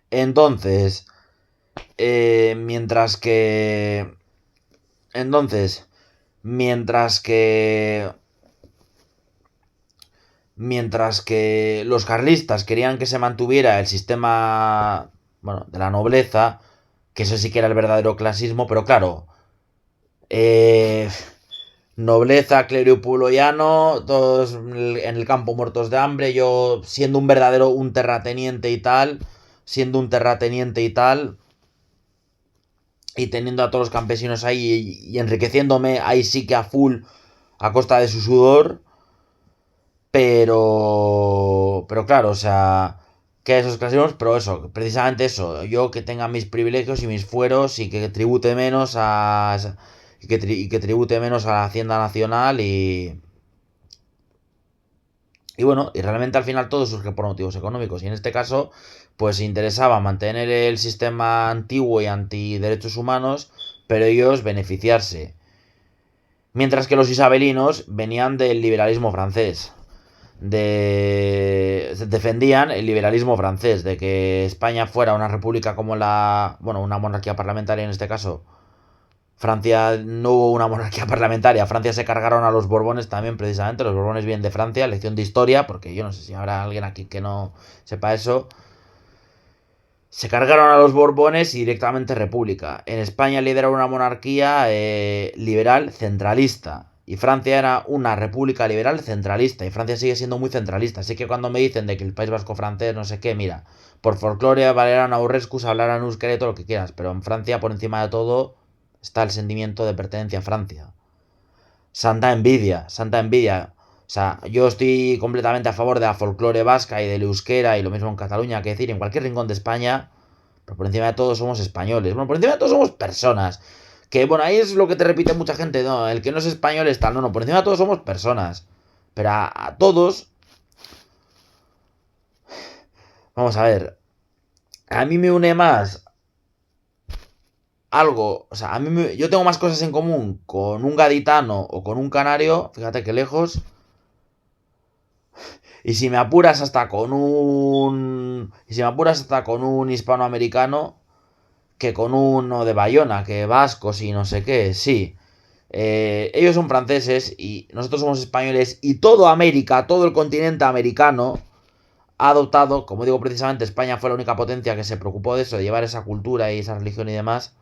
Entonces, mientras que... Entonces, mientras que... Mientras que los carlistas querían que se mantuviera el sistema, bueno, de la nobleza, que eso sí que era el verdadero clasismo, pero claro, nobleza, clero y pueblo llano, todos en el campo muertos de hambre, yo siendo un terrateniente y tal, y teniendo a todos los campesinos ahí y enriqueciéndome ahí sí que a full a costa de su sudor, pero claro, o sea, que esos clasismos, pero eso, precisamente eso, yo que tenga mis privilegios y mis fueros y que tribute menos y que tribute menos a la Hacienda Nacional y bueno, y realmente al final todo surge por motivos económicos. Y en este caso, pues interesaba mantener el sistema antiguo y antiderechos humanos, pero ellos beneficiarse. Mientras que los isabelinos venían del liberalismo francés. Defendían el liberalismo francés, de que España fuera una república como bueno, una monarquía parlamentaria en este caso. Francia no hubo una monarquía parlamentaria. Francia se cargaron a los Borbones también, precisamente. Los Borbones vienen de Francia, lección de historia, porque yo no sé si habrá alguien aquí que no sepa eso. Se cargaron a los Borbones y directamente república. En España lidera una monarquía liberal centralista. Y Francia era una república liberal centralista. Y Francia sigue siendo muy centralista. Así que cuando me dicen de que el País Vasco francés, no sé qué, mira, por folclore valerán aurrescus, hablarán euskera y todo lo que quieras. Pero en Francia, por encima de todo, está el sentimiento de pertenencia a Francia. Santa envidia, santa envidia. O sea, yo estoy completamente a favor de la folclore vasca y del euskera y lo mismo en Cataluña, que decir, en cualquier rincón de España, pero por encima de todo somos españoles. Bueno, por encima de todo somos personas. Que bueno, ahí es lo que te repite mucha gente, no, el que no es español es tal, no, por encima de todo somos personas. Pero a todos, vamos a ver, a mí me une más algo, o sea, yo tengo más cosas en común con un gaditano o con un canario, fíjate que lejos, y si me apuras hasta con un hispanoamericano que con uno de Bayona, que vascos y no sé qué, sí. Ellos son franceses y nosotros somos españoles y toda América, todo el continente americano ha adoptado, como digo precisamente, España fue la única potencia que se preocupó de eso, de llevar esa cultura y esa religión y demás,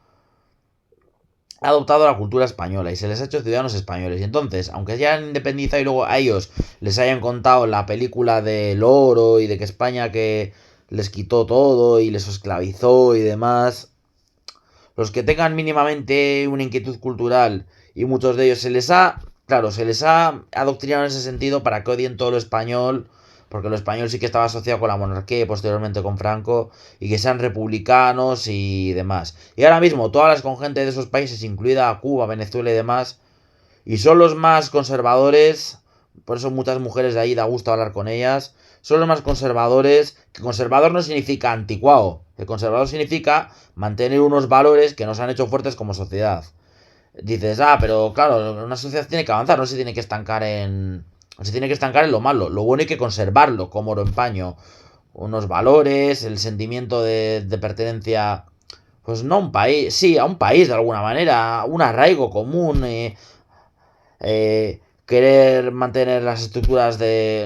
ha adoptado la cultura española y se les ha hecho ciudadanos españoles. Y entonces, aunque ya han independizado y luego a ellos les hayan contado la película del oro y de que España que les quitó todo y les esclavizó y demás, los que tengan mínimamente una inquietud cultural y muchos de ellos se les ha adoctrinado en ese sentido para que odien todo lo español, porque lo español sí que estaba asociado con la monarquía y posteriormente con Franco, y que sean republicanos y demás. Y ahora mismo todas las con gente de esos países, incluida Cuba, Venezuela y demás, y son los más conservadores, por eso muchas mujeres de ahí da gusto hablar con ellas, son los más conservadores, que conservador no significa anticuado, el conservador significa mantener unos valores que nos han hecho fuertes como sociedad. Dices, pero claro, una sociedad tiene que avanzar, no se tiene que estancar en lo malo, lo bueno hay que conservarlo como oro en paño. Unos valores, el sentimiento de pertenencia, pues no a un país, sí, a un país de alguna manera, un arraigo común, querer mantener las estructuras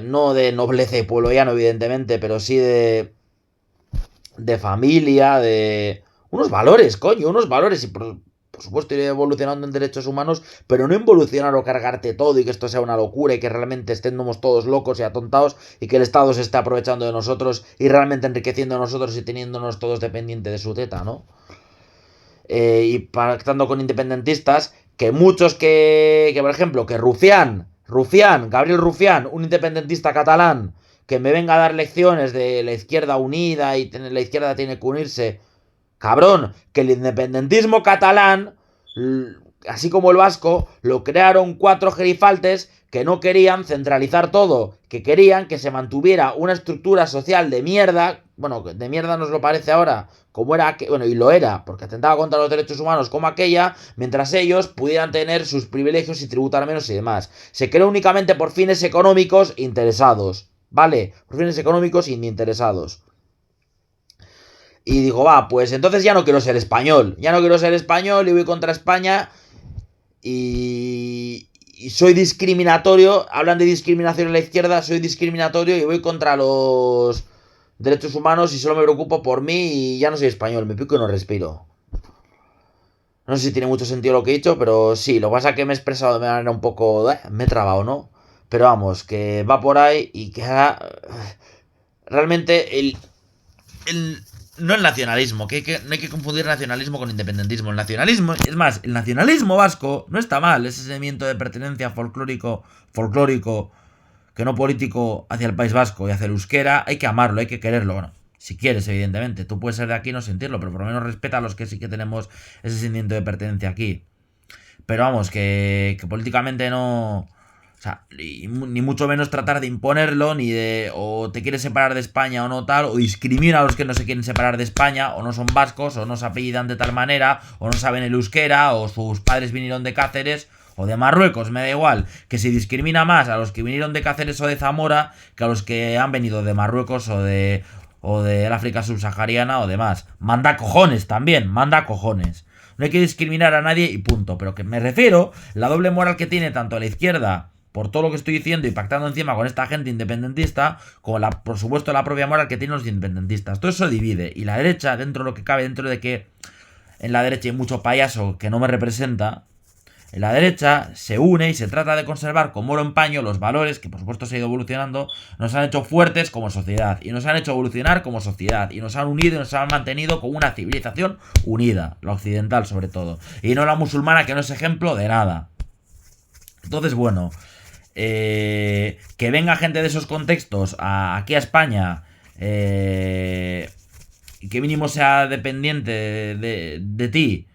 no de nobleza y pueblo llano, evidentemente, pero sí de familia, de unos valores, coño, unos valores. Y por supuesto ir evolucionando en derechos humanos, pero no evolucionar o cargarte todo y que esto sea una locura y que realmente estemos todos locos y atontados y que el Estado se esté aprovechando de nosotros y realmente enriqueciendo a nosotros y teniéndonos todos dependientes de su teta, ¿no? Y pactando con independentistas, que muchos por ejemplo, que Gabriel Rufián, un independentista catalán, que me venga a dar lecciones de la izquierda unida y la izquierda tiene que unirse. Cabrón, que el independentismo catalán, así como el vasco, lo crearon cuatro gerifaltes que no querían centralizar todo, que querían que se mantuviera una estructura social de mierda, bueno, de mierda nos lo parece ahora, como era, bueno, y lo era, porque atentaba contra los derechos humanos como aquella, mientras ellos pudieran tener sus privilegios y tributar menos y demás. Se creó únicamente por fines económicos interesados, ¿vale? Por fines económicos interesados. Y digo, pues entonces ya no quiero ser español. Ya no quiero ser español y voy contra España. Y soy discriminatorio. Hablan de discriminación en la izquierda. Soy discriminatorio y voy contra los derechos humanos y solo me preocupo por mí y ya no soy español. Me pico y no respiro. No sé si tiene mucho sentido lo que he dicho, pero sí, lo que pasa es que me he expresado de manera un poco... me he trabado, ¿no? Pero vamos, que va por ahí y que realmente el, no el nacionalismo, no hay que confundir nacionalismo con independentismo. El nacionalismo, es más, el nacionalismo vasco no está mal, ese sentimiento de pertenencia folclórico, que no político hacia el País Vasco y hacia el euskera, hay que amarlo, hay que quererlo. Bueno, si quieres, evidentemente, tú puedes ser de aquí y no sentirlo, pero por lo menos respeta a los que sí que tenemos ese sentimiento de pertenencia aquí. Pero vamos, que políticamente no... O sea, ni mucho menos tratar de imponerlo, ni de o te quieres separar de España o no tal, o discrimina a los que no se quieren separar de España, o no son vascos, o no se apellidan de tal manera, o no saben el euskera, o sus padres vinieron de Cáceres, o de Marruecos, me da igual, que se discrimina más a los que vinieron de Cáceres o de Zamora que a los que han venido de Marruecos o de África subsahariana o demás. Manda cojones también, manda cojones. No hay que discriminar a nadie y punto. Pero que me refiero, la doble moral que tiene tanto la izquierda por todo lo que estoy diciendo y pactando encima con esta gente independentista, como por supuesto la propia moral que tienen los independentistas. Todo eso divide. Y la derecha, dentro de lo que cabe, dentro de que en la derecha hay mucho payaso que no me representa, en la derecha se une y se trata de conservar con oro en paño los valores que por supuesto se han ido evolucionando, nos han hecho fuertes como sociedad y nos han hecho evolucionar como sociedad y nos han unido y nos han mantenido como una civilización unida, la occidental sobre todo, y no la musulmana que no es ejemplo de nada. Entonces bueno, que venga gente de esos contextos aquí a España y que mínimo sea dependiente de ti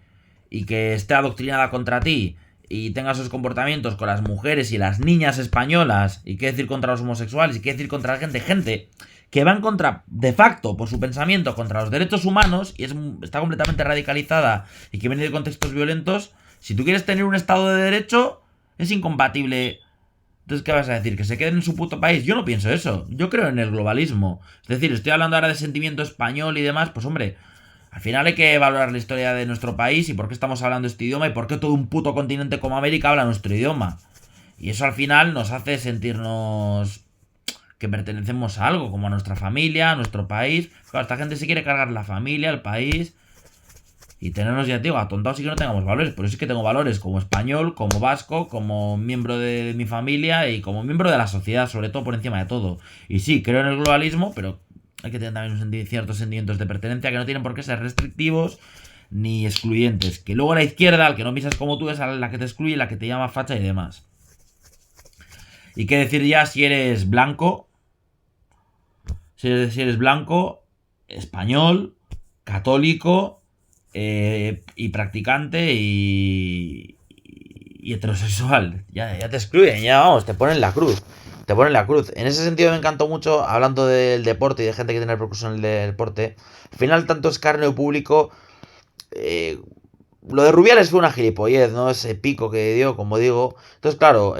y que esté adoctrinada contra ti y tenga esos comportamientos con las mujeres y las niñas españolas y qué decir contra los homosexuales y qué decir contra la gente que va en contra, de facto, por su pensamiento, contra los derechos humanos y está completamente radicalizada y que viene de contextos violentos, si tú quieres tener un Estado de Derecho, es incompatible. Entonces, ¿qué vas a decir? ¿Que se queden en su puto país? Yo no pienso eso. Yo creo en el globalismo. Es decir, estoy hablando ahora de sentimiento español y demás. Pues hombre, al final hay que valorar la historia de nuestro país y por qué estamos hablando este idioma y por qué todo un puto continente como América habla nuestro idioma. Y eso al final nos hace sentirnos que pertenecemos a algo, como a nuestra familia, a nuestro país. Claro, esta gente se quiere cargar la familia, el país y tenernos, ya digo, atontados y que no tengamos valores. Pero sí que tengo valores como español, como vasco, como miembro de mi familia y como miembro de la sociedad, sobre todo por encima de todo. Y sí, creo en el globalismo, pero hay que tener también ciertos sentimientos de pertenencia que no tienen por qué ser restrictivos ni excluyentes. Que luego la izquierda, al que no piensas como tú, es la que te excluye, la que te llama facha y demás. Y qué decir ya si eres blanco, si eres blanco, español, católico y practicante y heterosexual. Ya te excluyen, ya vamos, te ponen la cruz. Te ponen la cruz. En ese sentido me encantó mucho, hablando del deporte y de gente que tiene repercusión en el deporte. Al final, tanto escarnio público. eh, lo de Rubiales fue una gilipollez, ¿no? Ese pico que dio, como digo. Entonces, claro,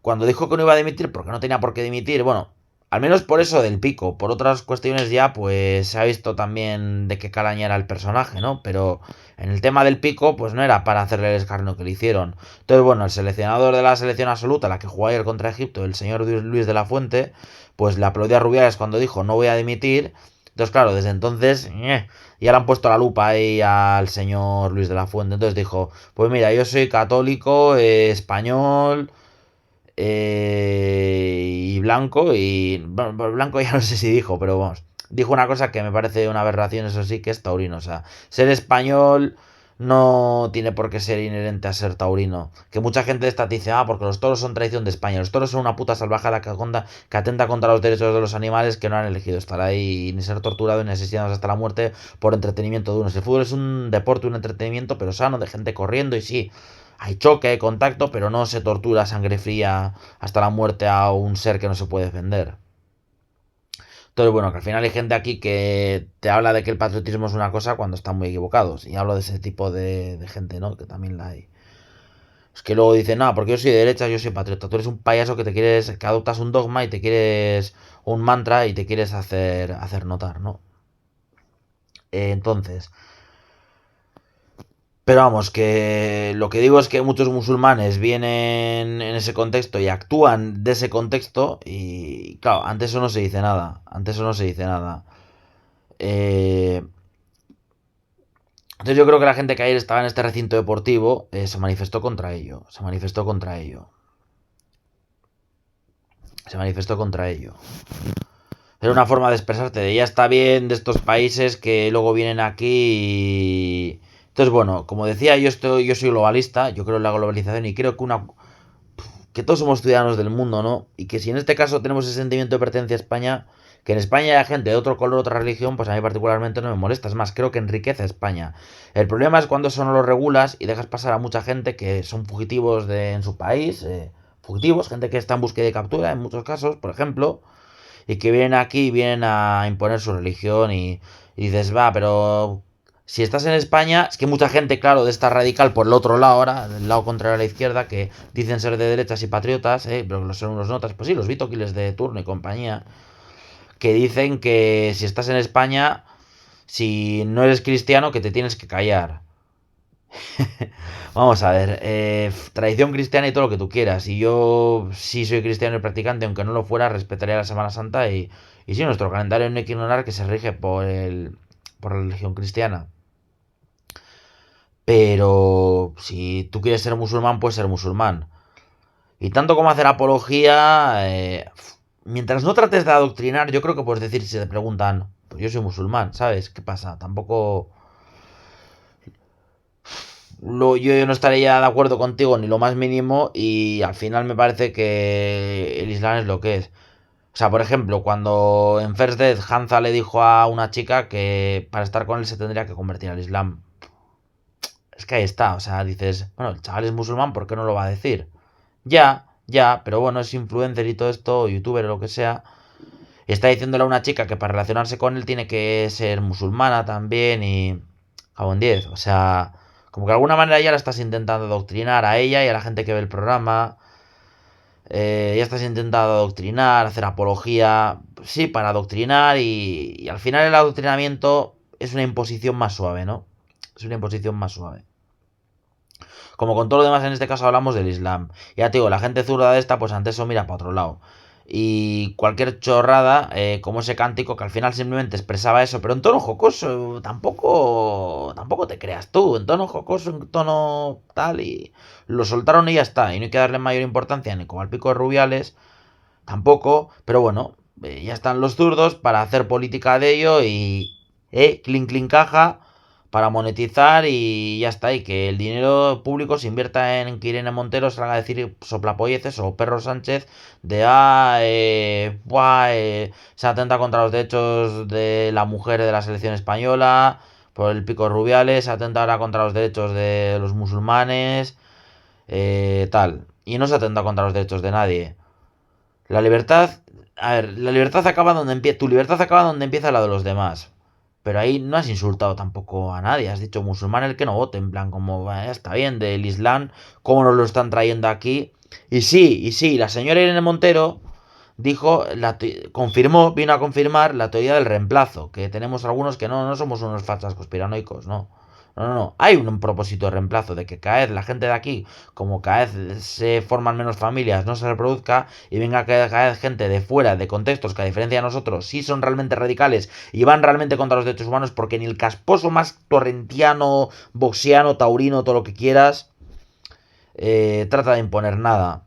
cuando dijo que no iba a dimitir, porque no tenía por qué dimitir, bueno, al menos por eso del pico. Por otras cuestiones ya, pues se ha visto también de qué calaña era el personaje, ¿no? Pero en el tema del pico, pues no era para hacerle el escarnio que le hicieron. Entonces, bueno, el seleccionador de la selección absoluta, la que jugó ayer contra Egipto, el señor Luis de la Fuente, pues le aplaudió a Rubiales cuando dijo no voy a dimitir. Entonces, claro, desde entonces, ya le han puesto la lupa ahí al señor Luis de la Fuente. Entonces dijo, pues mira, yo soy católico, español, y blanco, y bueno, blanco ya no sé si dijo, pero vamos, dijo una cosa que me parece una aberración, eso sí, que es taurino. O sea, ser español no tiene por qué ser inherente a ser taurino. Que mucha gente de esta te dice, porque los toros son tradición de España. Los toros son una puta salvajada que atenta contra los derechos de los animales que no han elegido estar ahí, ni ser torturados ni asesinados hasta la muerte por entretenimiento de unos. El fútbol es un deporte, un entretenimiento, pero sano, de gente corriendo y sí. Hay choque, hay contacto, pero no se tortura a sangre fría hasta la muerte a un ser que no se puede defender. Entonces, bueno, que al final hay gente aquí que te habla de que el patriotismo es una cosa cuando están muy equivocados. Y hablo de ese tipo de gente, ¿no? Que también la hay. Es que luego dicen, no, porque yo soy de derecha, yo soy patriota. Tú eres un payaso que te quieres, que adoptas un dogma y te quieres un mantra y te quieres hacer notar, ¿no? Entonces, pero vamos, que lo que digo es que muchos musulmanes vienen en ese contexto y actúan de ese contexto y claro, antes eso no se dice nada, antes eso no se dice nada. Entonces, Entonces yo creo que la gente que ayer estaba en este recinto deportivo se manifestó contra ello. Se manifestó contra ello. Se manifestó contra ello. Era una forma de expresarte de ya está bien de estos países que luego vienen aquí y... Entonces, bueno, como decía, yo soy globalista, yo creo en la globalización y creo que todos somos ciudadanos del mundo, ¿no? Y que si en este caso tenemos ese sentimiento de pertenencia a España, que en España haya gente de otro color, otra religión, pues a mí particularmente no me molesta. Es más, creo que enriquece a España. El problema es cuando eso no lo regulas y dejas pasar a mucha gente que son fugitivos en su país, fugitivos, gente que está en búsqueda de captura en muchos casos, por ejemplo, y que vienen aquí y vienen a imponer su religión y dices, va, pero si estás en España, es que mucha gente, claro, de esta radical por el otro lado ahora, del lado contrario a la izquierda, que dicen ser de derechas y patriotas, pero que son unos notas, pues sí, los bitoquiles de turno y compañía, que dicen que si estás en España, si no eres cristiano, que te tienes que callar. Vamos a ver, tradición cristiana y todo lo que tú quieras. Y yo sí soy cristiano y practicante, aunque no lo fuera, respetaría la Semana Santa y sí, nuestro calendario no hay que ignorar que se rige por la religión cristiana. Pero si tú quieres ser musulmán, puedes ser musulmán. Y tanto como hacer apología, mientras no trates de adoctrinar, yo creo que puedes decir si te preguntan, pues yo soy musulmán, ¿sabes? ¿Qué pasa? Tampoco... yo no estaría de acuerdo contigo ni lo más mínimo y al final me parece que el Islam es lo que es. O sea, por ejemplo, cuando en First Death Hanza le dijo a una chica que para estar con él se tendría que convertir al Islam. Es que ahí está, o sea, dices, bueno, el chaval es musulmán, ¿por qué no lo va a decir? Ya, pero bueno, es influencer y todo esto, youtuber o lo que sea. Y está diciéndole a una chica que para relacionarse con él tiene que ser musulmana también y... Jabón 10, o sea, como que de alguna manera ya la estás intentando adoctrinar a ella y a la gente que ve el programa. Ya estás intentando adoctrinar, hacer apología, sí, para adoctrinar y al final el adoctrinamiento es una imposición más suave, ¿no? Es una imposición más suave. Como con todo lo demás, en este caso hablamos del Islam. Ya te digo, la gente zurda de esta, pues ante eso mira para otro lado. Y cualquier chorrada, como ese cántico que al final simplemente expresaba eso, pero en tono jocoso, tampoco te creas tú, en tono jocoso, en tono tal, y lo soltaron y ya está. Y no hay que darle mayor importancia ni como al pico de Rubiales, tampoco, pero bueno, ya están los zurdos para hacer política de ello y, clink clink caja para monetizar y ya está. Y que el dinero público se invierta en que Irene Montero salga a decir soplapolleces o Perro Sánchez de se atenta contra los derechos de la mujer de la selección española por el pico Rubiales, se atenta ahora contra los derechos de los musulmanes, tal. Y no se atenta contra los derechos de nadie. La libertad, a ver, la libertad acaba donde empieza, tu libertad acaba donde empieza la de los demás. Pero ahí no has insultado tampoco a nadie, has dicho musulmán el que no vote, en plan como, está bien, del Islam, cómo nos lo están trayendo aquí. Y sí, la señora Irene Montero dijo, confirmó, vino a confirmar la teoría del reemplazo, que tenemos algunos que no somos unos fachas conspiranoicos, no. No. Hay un propósito de reemplazo, de que cada vez la gente de aquí, como cada vez se forman menos familias, no se reproduzca y venga cada vez gente de fuera, de contextos que a diferencia de nosotros sí son realmente radicales y van realmente contra los derechos humanos porque ni el casposo más torrentiano, boxiano, taurino, todo lo que quieras, trata de imponer nada.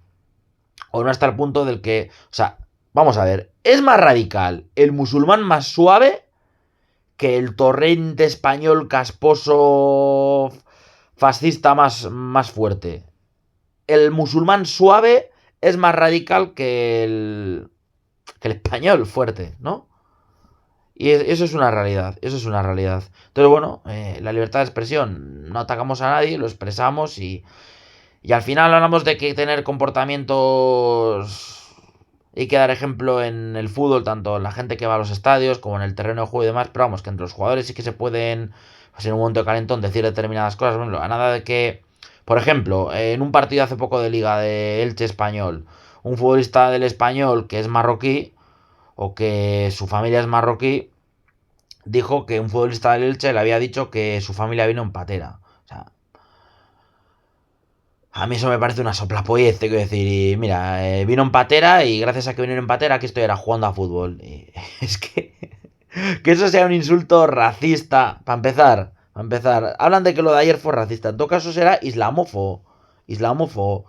O no hasta el punto del que, o sea, vamos a ver, es más radical el musulmán más suave que el torrente español casposo fascista más fuerte. El musulmán suave es más radical que el español fuerte, ¿no? Y eso es una realidad, eso es una realidad. Entonces, bueno, la libertad de expresión, no atacamos a nadie, lo expresamos y al final hablamos de que tener comportamientos y que dar ejemplo en el fútbol, tanto en la gente que va a los estadios como en el terreno de juego y demás, pero vamos, que entre los jugadores sí que se pueden, pues en un momento de calentón, decir determinadas cosas. Bueno, a nada de que, por ejemplo, en un partido hace poco de Liga de Elche Español, un futbolista del Español que es marroquí o que su familia es marroquí, dijo que un futbolista del Elche le había dicho que su familia vino en patera. O sea, a mí eso me parece una soplapollez, te quiero decir. Y mira, vino en patera y gracias a que vino en patera aquí estoy ahora jugando a fútbol. Y es que eso sea un insulto racista, para empezar. A empezar, hablan de que lo de ayer fue racista. En todo caso será islamófobo. Islamófobo.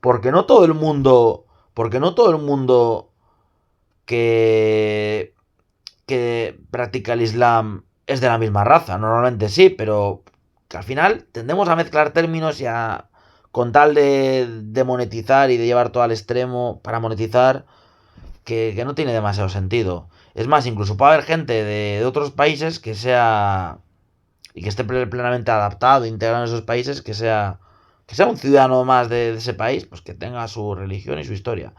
Porque no todo el mundo. Porque no todo el mundo que. Que practica el Islam es de la misma raza. Normalmente sí, pero. Que al final tendemos a mezclar términos y a. Con tal de monetizar y de llevar todo al extremo para monetizar. Que no tiene demasiado sentido. Es más, incluso puede haber gente de otros países que sea y que esté plenamente adaptado, integrado en esos países, que sea un ciudadano más de ese país, pues que tenga su religión y su historia.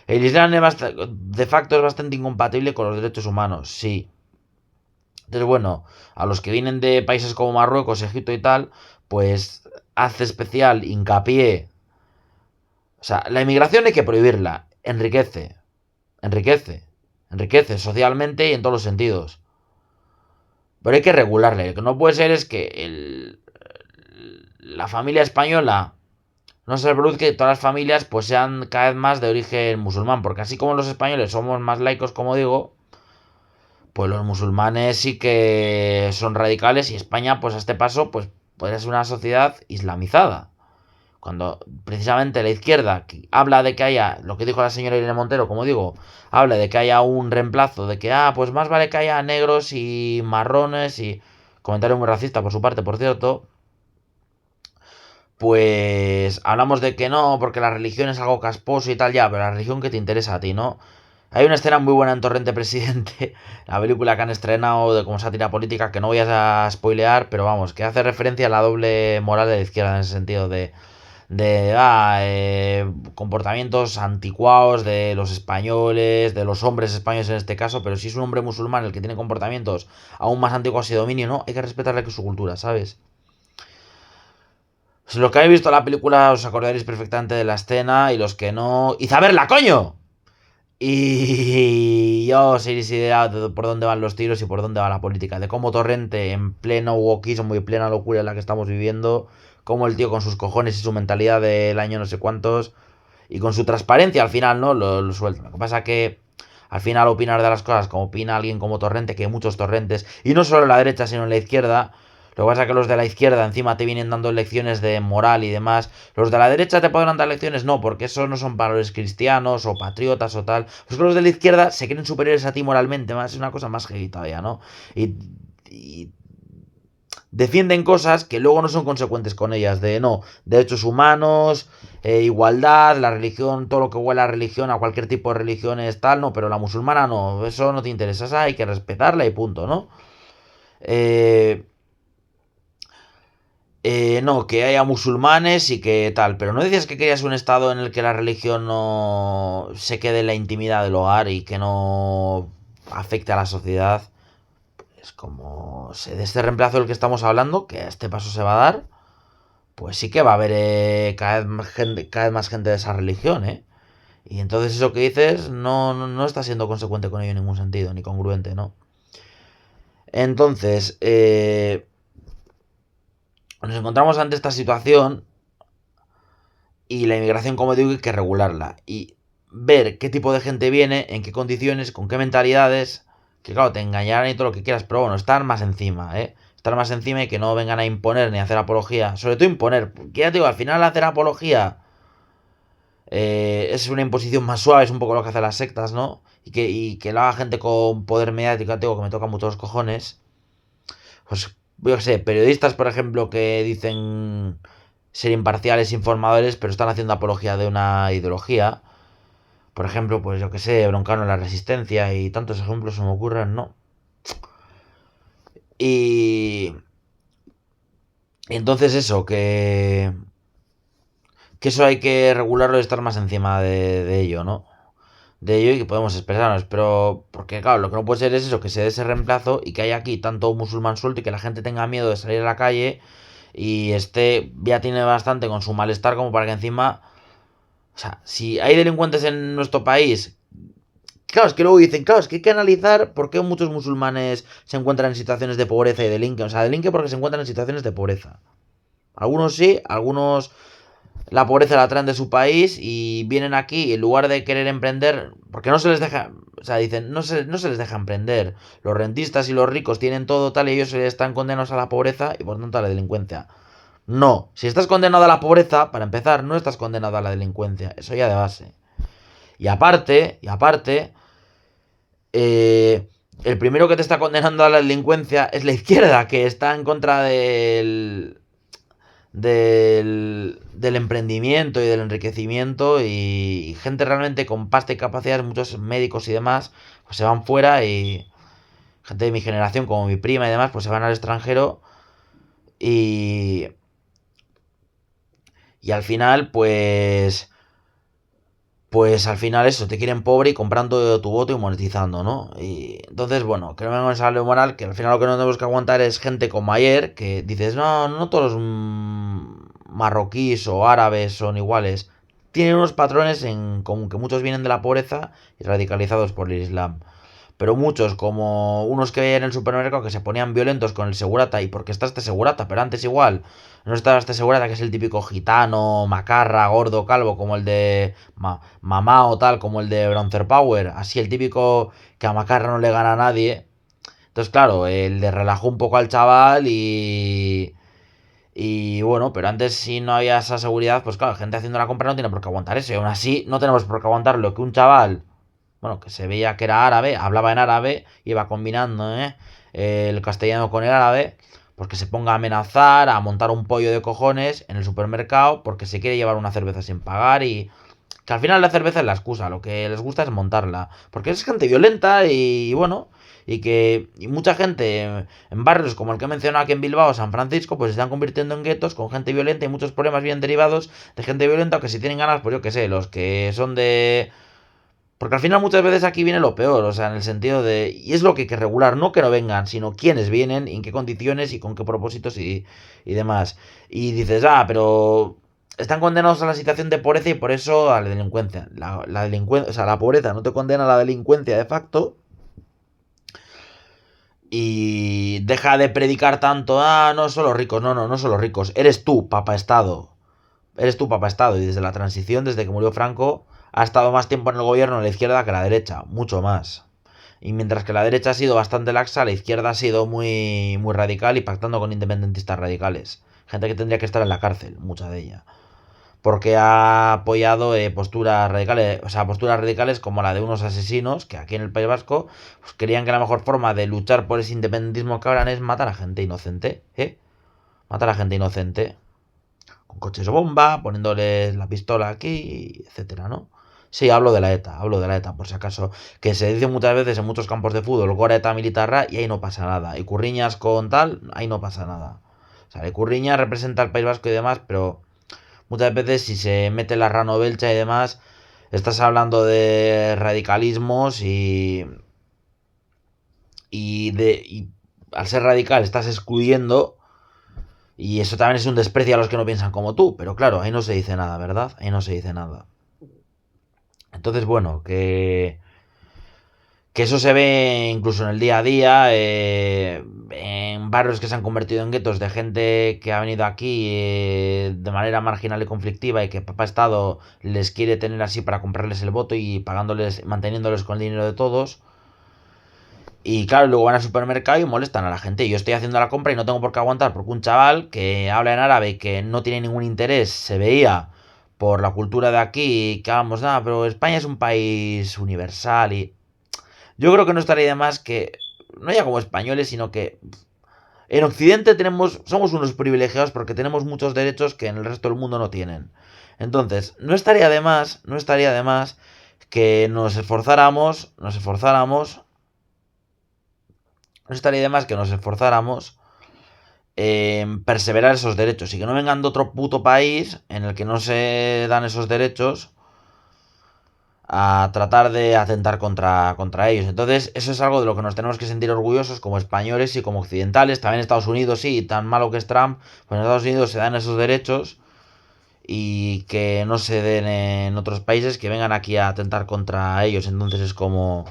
El Islam de facto es bastante incompatible con los derechos humanos, sí. Entonces, bueno, a los que vienen de países como Marruecos, Egipto y tal, pues hace especial hincapié. O sea, la inmigración hay que prohibirla, enriquece socialmente y en todos los sentidos. Pero hay que regularle. Lo que no puede ser es que la familia española no se reproduzca y todas las familias pues sean cada vez más de origen musulmán. Porque así como los españoles somos más laicos, como digo, pues los musulmanes sí que son radicales y España pues a este paso pues podría ser una sociedad islamizada. Cuando precisamente la izquierda habla de que haya, lo que dijo la señora Irene Montero, como digo, habla de que haya un reemplazo, de que, pues más vale que haya negros y marrones y... Comentario muy racista por su parte, por cierto. Pues hablamos de que no, porque la religión es algo casposo y tal, ya, pero la religión que te interesa a ti, ¿no? Hay una escena muy buena en Torrente Presidente, la película que han estrenado de como sátira política, que no voy a spoilear, pero vamos, que hace referencia a la doble moral de la izquierda en ese sentido comportamientos anticuados de los españoles, de los hombres españoles en este caso, pero si es un hombre musulmán el que tiene comportamientos aún más antiguos y dominio, ¿no? Hay que respetarle su cultura, ¿sabes? Si los que habéis visto la película os acordaréis perfectamente de la escena y los que no... ¡Id a verla, coño! Y yo os iréis idea de por dónde van los tiros y por dónde va la política. De cómo Torrente, en pleno wokismo y plena locura en la que estamos viviendo, cómo el tío con sus cojones y su mentalidad del año no sé cuántos, y con su transparencia al final, ¿no? Lo suelta. Lo que pasa que al final opinar de las cosas como opina alguien como Torrente, que hay muchos Torrentes, y no solo en la derecha, sino en la izquierda. Lo que pasa es que los de la izquierda encima te vienen dando lecciones de moral y demás. Los de la derecha te podrán dar lecciones, no, porque esos no son valores cristianos o patriotas o tal. Pues que los de la izquierda se creen superiores a ti moralmente, más es una cosa más heavy todavía, ¿no? Y defienden cosas que luego no son consecuentes con ellas, de no, derechos humanos, igualdad, la religión, todo lo que huele a religión, a cualquier tipo de religión es tal, no, pero la musulmana no, eso no te interesa, esa hay que respetarla y punto, ¿no? Eh, no, que haya musulmanes y que tal, pero no decías que querías un estado en el que la religión no se quede en la intimidad del hogar y que no afecte a la sociedad. Es como de este reemplazo del que estamos hablando, que a este paso se va a dar, pues sí que va a haber cada vez más gente de esa religión, ¿eh? Y entonces eso que dices no está siendo consecuente con ello en ningún sentido, ni congruente, ¿no? Entonces, nos encontramos ante esta situación y la inmigración, como digo, hay que regularla y ver qué tipo de gente viene, en qué condiciones, con qué mentalidades, que claro, te engañarán y todo lo que quieras, pero bueno, estar más encima, ¿eh? Estar más encima y que no vengan a imponer ni a hacer apología, sobre todo imponer, porque ya te digo, al final hacer apología es una imposición más suave, es un poco lo que hacen las sectas, ¿no? Y que lo haga gente con poder mediático, digo, que me tocan mucho los cojones. Pues, yo qué sé, periodistas, por ejemplo, que dicen ser imparciales, informadores, pero están haciendo apología de una ideología. Por ejemplo, pues yo que sé, Broncano en la Resistencia y tantos ejemplos se me ocurren, ¿no? Y, y entonces eso, que eso hay que regularlo y estar más encima de ello, ¿no? De ello y que podemos expresarnos, pero porque claro, lo que no puede ser es eso, que se dé ese reemplazo y que haya aquí tanto musulmán suelto y que la gente tenga miedo de salir a la calle y ya tiene bastante con su malestar como para que encima, o sea, si hay delincuentes en nuestro país, claro, es que luego dicen, claro, es que hay que analizar por qué muchos musulmanes se encuentran en situaciones de pobreza y delinquen, o sea, delinquen porque se encuentran en situaciones de pobreza. Algunos sí, algunos la pobreza la traen de su país y vienen aquí y en lugar de querer emprender, porque no se les deja, o sea, dicen, no se les deja emprender. Los rentistas y los ricos tienen todo tal y ellos están condenados a la pobreza y por tanto a la delincuencia. No, si estás condenado a la pobreza, para empezar, no estás condenado a la delincuencia, eso ya de base. Y aparte, eh, el primero que te está condenando a la delincuencia es la izquierda, que está en contra del emprendimiento y del enriquecimiento y gente realmente con pasta y capacidades, muchos médicos y demás, pues se van fuera y gente de mi generación como mi prima y demás, pues se van al extranjero y, y al final pues al final eso, te quieren pobre y comprando tu voto y monetizando, ¿no? Y entonces, bueno, que no venga esa ley moral, que al final lo que no tenemos que aguantar es gente como ayer, que dices, no, no todos los marroquíes o árabes son iguales. Tienen unos patrones en común, que muchos vienen de la pobreza y radicalizados por el Islam. Pero muchos, como unos que veía en el supermercado que se ponían violentos con el segurata, y porque está este segurata, pero antes igual, no estaba este segurata que es el típico gitano, macarra, gordo, calvo, como el de mamá o tal, como el de Bronzer Power, así el típico que a macarra no le gana a nadie. Entonces, claro, él le relajó un poco al chaval y bueno, pero antes si no había esa seguridad, pues claro, gente haciendo la compra no tiene por qué aguantar eso. Y aún así no tenemos por qué aguantar lo que un chaval, bueno, que se veía que era árabe, hablaba en árabe, iba combinando el castellano con el árabe, porque se ponga a amenazar, a montar un pollo de cojones en el supermercado, porque se quiere llevar una cerveza sin pagar y que al final la cerveza es la excusa, lo que les gusta es montarla, porque es gente violenta y bueno, y mucha gente en barrios como el que he mencionado aquí en Bilbao, San Francisco, pues se están convirtiendo en guetos con gente violenta y muchos problemas bien derivados de gente violenta, que si tienen ganas, pues yo que sé, los que son de porque al final muchas veces aquí viene lo peor, o sea, en el sentido de... Y es lo que hay que regular, no que no vengan, sino quiénes vienen, en qué condiciones y con qué propósitos y demás. Y dices, ah, pero están condenados a la situación de pobreza y por eso a la delincuencia. La delincuencia, o sea, la pobreza no te condena a la delincuencia de facto. Y deja de predicar tanto, ah, no son los ricos, no, no, no son los ricos. Eres tú, papá Estado. Eres tú, papá Estado. Y desde la transición, desde que murió Franco, ha estado más tiempo en el gobierno de la izquierda que la derecha, mucho más. Y mientras que la derecha ha sido bastante laxa, la izquierda ha sido muy, muy radical y pactando con independentistas radicales. Gente que tendría que estar en la cárcel, mucha de ella. Porque ha apoyado posturas radicales, o sea, posturas radicales como la de unos asesinos que aquí en el País Vasco pues, querían que la mejor forma de luchar por ese independentismo que hablan es matar a gente inocente, ¿eh? Matar a gente inocente con coches bomba, poniéndoles la pistola aquí, etcétera, ¿no? Sí, hablo de la ETA, por si acaso, que se dice muchas veces en muchos campos de fútbol, gora ETA militarra, y ahí no pasa nada. Y Curriñas con tal, ahí no pasa nada. O sea, de Curriñas representa al País Vasco y demás, pero muchas veces si se mete la rano belcha y demás, estás hablando de radicalismos y al ser radical estás excluyendo y eso también es un desprecio a los que no piensan como tú. Pero claro, ahí no se dice nada, ¿verdad? Ahí no se dice nada. Entonces, bueno, que eso se ve incluso en el día a día, en barrios que se han convertido en guetos de gente que ha venido aquí de manera marginal y conflictiva y que papá Estado les quiere tener así para comprarles el voto y pagándoles, manteniéndoles con el dinero de todos. Y claro, luego van al supermercado y molestan a la gente. Yo estoy haciendo la compra y no tengo por qué aguantar porque un chaval que habla en árabe y que no tiene ningún interés se veía por la cultura de aquí que vamos, nada, pero España es un país universal y yo creo que no estaría de más que, no ya como españoles, sino que en Occidente somos unos privilegiados porque tenemos muchos derechos que en el resto del mundo no tienen. Entonces, no estaría de más que no estaría de más que nos esforzáramos en perseverar esos derechos y que no vengan de otro puto país en el que no se dan esos derechos a tratar de atentar contra ellos. Entonces, eso es algo de lo que nos tenemos que sentir orgullosos como españoles y como occidentales. También en Estados Unidos, sí, tan malo que es Trump, pues en Estados Unidos se dan esos derechos y que no se den en otros países que vengan aquí a atentar contra ellos. Entonces es como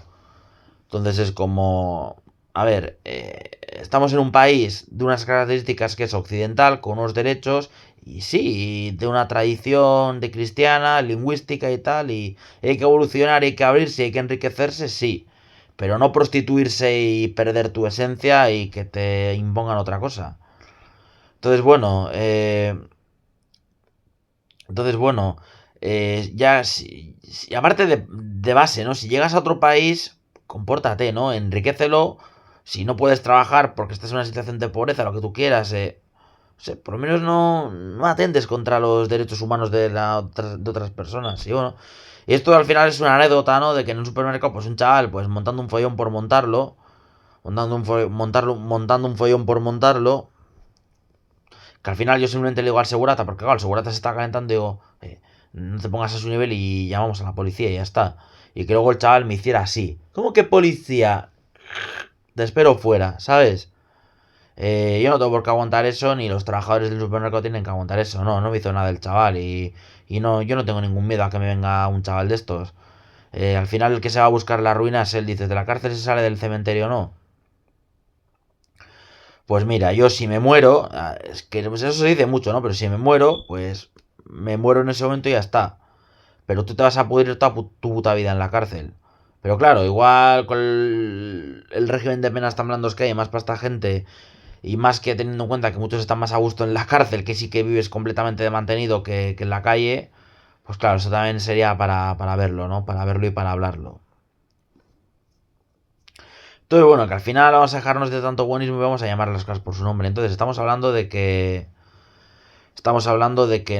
a ver, estamos en un país de unas características que es occidental, con unos derechos, y sí, de una tradición de cristiana, lingüística y tal, y hay que evolucionar, hay que abrirse, hay que enriquecerse, sí, pero no prostituirse y perder tu esencia y que te impongan otra cosa. Entonces, bueno, entonces, bueno, ya, aparte de base, ¿no? Si llegas a otro país, compórtate, ¿no? Enriquécelo. Si no puedes trabajar porque estás en una situación de pobreza, lo que tú quieras, o sea, por lo menos no atentes contra los derechos humanos de otras personas. Y bueno, y esto al final es una anécdota, ¿no? De que en un supermercado, pues un chaval, pues montando un follón por montarlo, montando un follón por montarlo, que al final yo simplemente le digo al segurata, porque claro, el segurata se está calentando y digo, no te pongas a su nivel y llamamos a la policía y ya está. Y que luego el chaval me hiciera así. ¿Cómo que policía? Te espero fuera, ¿sabes? Yo no tengo por qué aguantar eso, ni los trabajadores del supermercado tienen que aguantar eso. No, no me hizo nada el chaval y no, yo no tengo ningún miedo a que me venga un chaval de estos. Al final el que se va a buscar la ruina es él. Dices, ¿de la cárcel se sale del cementerio o no? Pues mira, yo si me muero, es que pues eso se dice mucho, ¿no? Pero si me muero, pues me muero en ese momento y ya está. Pero tú te vas a pudrir toda tu puta vida en la cárcel. Pero claro, igual con el régimen de penas tan blandos que hay, más para esta gente, y más que teniendo en cuenta que muchos están más a gusto en la cárcel, que sí que vives completamente de mantenido que en la calle, pues claro, eso también sería para verlo, ¿no? Para verlo y para hablarlo. Entonces, bueno, que al final vamos a dejarnos de tanto buenismo y vamos a llamar las cosas por su nombre. Entonces, estamos hablando de que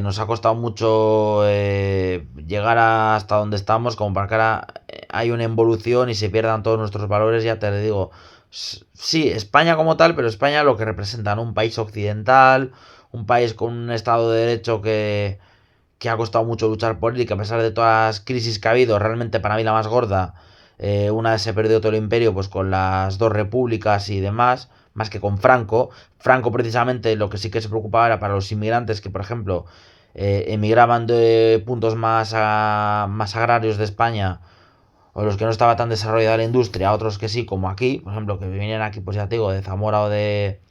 nos ha costado mucho llegar hasta donde estamos, como para que ahora hay una involución y se pierdan todos nuestros valores, ya te digo. Sí, España como tal, pero España lo que representa, ¿no? Un país occidental, un país con un Estado de Derecho que ha costado mucho luchar por él y que a pesar de todas las crisis que ha habido, realmente para mí la más gorda, una vez se perdió todo el imperio, pues con las dos repúblicas y demás, más que con Franco. Franco precisamente lo que sí que se preocupaba era para los inmigrantes que, por ejemplo, emigraban de puntos más agrarios de España, o los que no estaba tan desarrollada la industria, a otros que sí, como aquí, por ejemplo, que vinieran aquí, pues ya te digo, de Zamora o de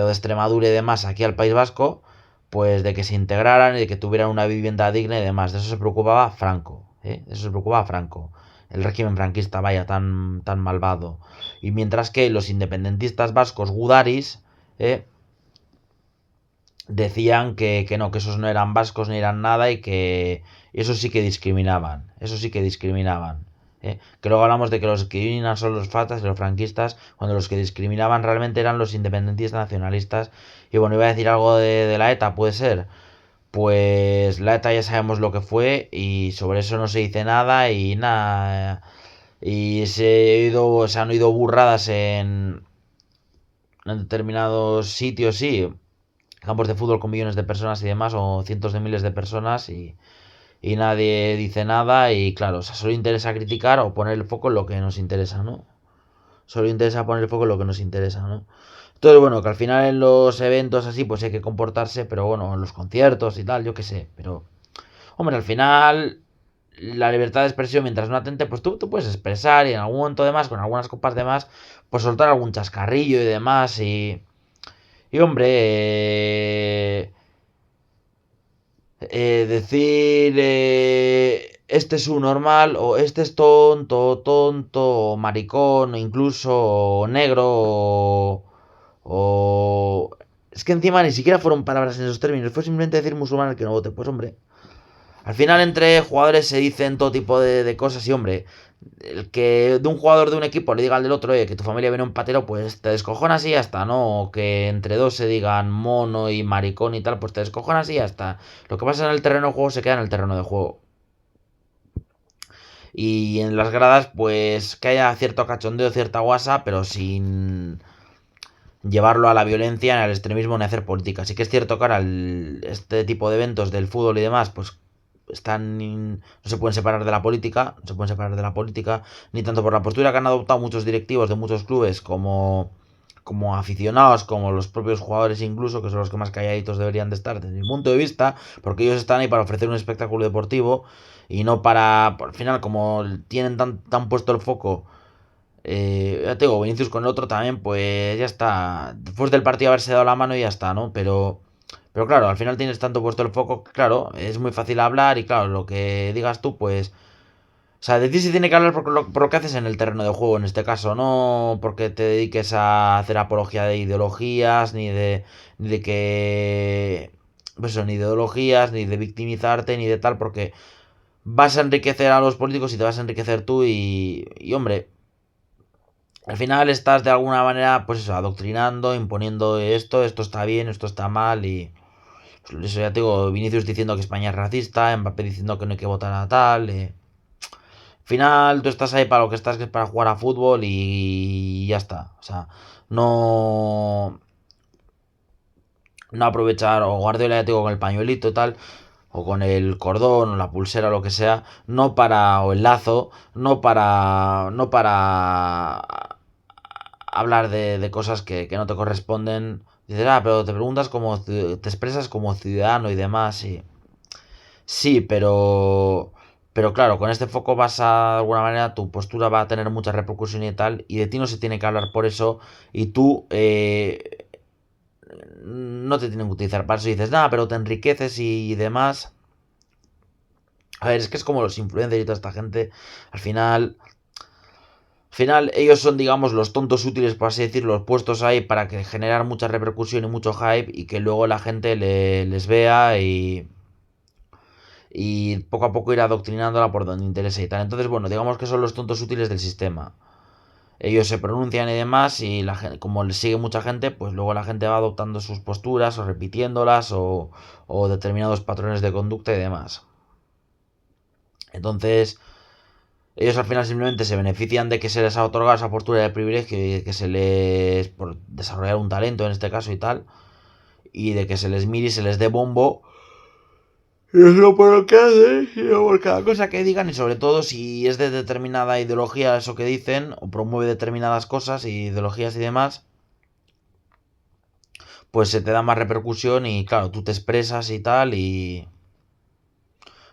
Extremadura y demás, aquí al País Vasco, pues de que se integraran y de que tuvieran una vivienda digna y demás. De eso se preocupaba Franco, ¿eh? De eso se preocupaba Franco. El régimen franquista, vaya, tan malvado. Y mientras que los independentistas vascos gudaris, ¿eh? Decían que no, que esos no eran vascos ni eran nada y que eso sí que discriminaban, eso sí que discriminaban. Que luego hablamos de que los que discriminan son los fatas y los franquistas, cuando los que discriminaban realmente eran los independentistas nacionalistas. Y bueno, iba a decir algo de la ETA, puede ser. Pues la ETA ya sabemos lo que fue y sobre eso no se dice nada y nada. Y se han oído burradas en determinados sitios, sí, campos de fútbol con millones de personas y demás, o cientos de miles de personas, y nadie dice nada, y claro, o sea, solo interesa criticar o poner el foco en lo que nos interesa, ¿no? Solo interesa poner el foco en lo que nos interesa, ¿no? Entonces, bueno, que al final en los eventos así, pues hay que comportarse, pero bueno, en los conciertos y tal, yo qué sé, pero, hombre, al final, la libertad de expresión, mientras no atente, pues tú puedes expresar y en algún momento de más, con algunas copas de más, pues soltar algún chascarrillo y demás, y hombre, decir este es un normal o este es tonto, o maricón, o incluso negro, Es que encima ni siquiera fueron palabras en esos términos, fue simplemente decir musulmán el que no vote. Pues hombre, al final entre jugadores se dicen todo tipo de cosas y hombre, el que de un jugador de un equipo le diga al del otro, que tu familia viene un patero, pues te descojonas y ya está, ¿no? O que entre dos se digan mono y maricón y tal, pues te descojonas y ya está. Lo que pasa en el terreno de juego se queda en el terreno de juego. Y en las gradas, pues que haya cierto cachondeo, cierta guasa, pero sin llevarlo a la violencia, al extremismo, ni hacer política. Sí que es cierto que ahora este tipo de eventos del fútbol y demás, pues no se pueden separar de la política, no se pueden separar de la política, ni tanto por la postura que han adoptado muchos directivos de muchos clubes como aficionados, como los propios jugadores incluso, que son los que más calladitos deberían de estar desde mi punto de vista, porque ellos están ahí para ofrecer un espectáculo deportivo y no para, al final, como tienen tan puesto el foco Ya te digo, Vinicius con el otro también, pues ya está. Después del partido haberse dado la mano y ya está, ¿no? Pero claro, al final tienes tanto puesto el foco que, claro, es muy fácil hablar y, claro, lo que digas tú, pues. O sea, de ti se tiene que hablar por lo que haces en el terreno de juego, en este caso, no porque te dediques a hacer apología de ideologías, ni de que. Pues eso, ni de ideologías, ni de victimizarte, ni de tal, porque vas a enriquecer a los políticos y te vas a enriquecer tú y hombre, al final estás de alguna manera, pues eso, adoctrinando, imponiendo esto está bien, esto está mal y pues eso ya te digo, Vinicius diciendo que España es racista, Mbappé diciendo que no hay que votar a tal. Al final tú estás ahí para lo que estás, que es para jugar a fútbol y ya está. O sea, no, no aprovechar o Guardiola ya te digo con el pañuelito y tal, o con el cordón o la pulsera o lo que sea, no para, o el lazo, no para hablar de cosas que no te corresponden. Dices, pero te preguntas como, te expresas como ciudadano y demás, sí. Sí, pero claro, con este foco vas a, de alguna manera, tu postura va a tener mucha repercusión y tal, y de ti no se tiene que hablar por eso, y tú no te tienen que utilizar para eso, y dices, nada, pero te enriqueces y demás. A ver, es que es como los influencers y toda esta gente, al final, ellos son, digamos, los tontos útiles, por así decirlo, los puestos ahí para que generar mucha repercusión y mucho hype y que luego la gente les vea y poco a poco ir adoctrinándola por donde interese y tal. Entonces, bueno, digamos que son los tontos útiles del sistema. Ellos se pronuncian y demás y la gente, como les sigue mucha gente, pues luego la gente va adoptando sus posturas o repitiéndolas o determinados patrones de conducta y demás. Entonces, ellos al final simplemente se benefician de que se les ha otorgado esa postura de privilegio y de que se les, por desarrollar un talento en este caso y tal, y de que se les mire y se les dé bombo. Y eso por lo que hacen, y no por cada cosa que digan, y sobre todo si es de determinada ideología eso que dicen, o promueve determinadas cosas, ideologías y demás, pues se te da más repercusión y claro, tú te expresas y tal, y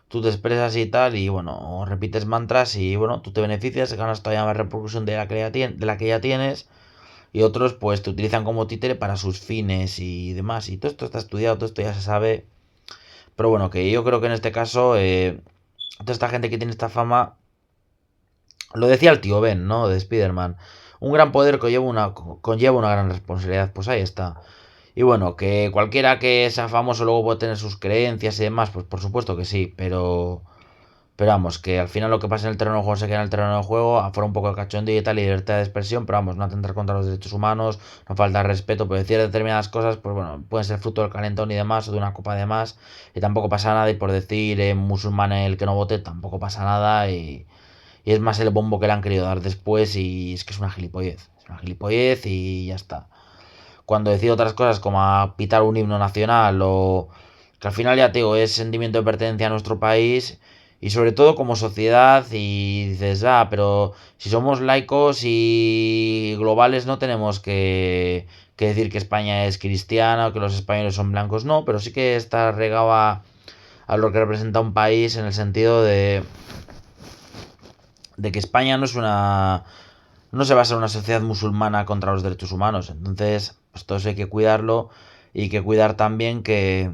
tú te expresas y tal, y bueno, repites mantras y bueno, tú te beneficias, ganas todavía más repercusión de la que ya tienes, y otros pues te utilizan como títere para sus fines y demás, y todo esto está estudiado, todo esto ya se sabe, pero bueno, que yo creo que en este caso, toda esta gente que tiene esta fama, lo decía el tío Ben, ¿no? De Spider-Man. Un gran poder conlleva una gran responsabilidad. Pues ahí está. Y bueno, que cualquiera que sea famoso luego puede tener sus creencias y demás, pues por supuesto que sí, pero vamos, que al final lo que pasa en el terreno de juego se queda en el terreno de juego, afuera un poco de cachondeo y tal, y libertad de expresión, pero vamos, no atentar contra los derechos humanos, no falta respeto, por decir determinadas cosas, pues bueno, pueden ser fruto del calentón y demás, o de una copa de más, y tampoco pasa nada, y por decir musulmán el que no vote, tampoco pasa nada, y es más el bombo que le han querido dar después y es que es una gilipollez. Es una gilipollez y ya está. Cuando decide otras cosas como a pitar un himno nacional o que al final ya te digo, es sentimiento de pertenencia a nuestro país y sobre todo como sociedad y dices, pero si somos laicos y globales no tenemos que decir que España es cristiana o que los españoles son blancos, no, pero sí que está regado a lo que representa un país en el sentido de que España no es una. No se basa en una sociedad musulmana contra los derechos humanos. Entonces, pues todo eso hay que cuidarlo y hay que cuidar también que.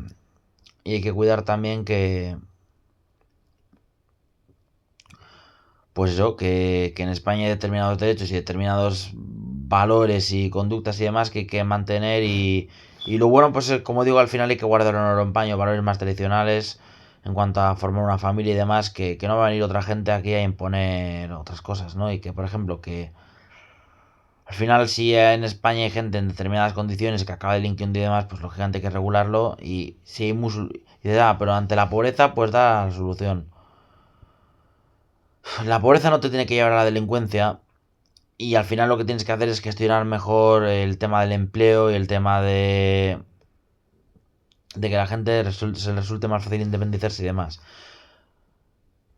Y hay que cuidar también que. Pues eso, que en España hay determinados derechos y determinados valores y conductas y demás que hay que mantener y lo bueno, pues como digo, al final hay que guardar en oro en paño, valores más tradicionales en cuanto a formar una familia y demás, que no va a venir otra gente aquí a imponer otras cosas, ¿no? Y que, por ejemplo, que al final, si en España hay gente en determinadas condiciones que acaba delinquiendo y demás, pues lógicamente hay que regularlo. Y si hay y dices, pero ante la pobreza, pues da la solución. La pobreza no te tiene que llevar a la delincuencia. Y al final lo que tienes que hacer es gestionar mejor el tema del empleo y el tema de que la gente se le resulte más fácil independizarse y demás.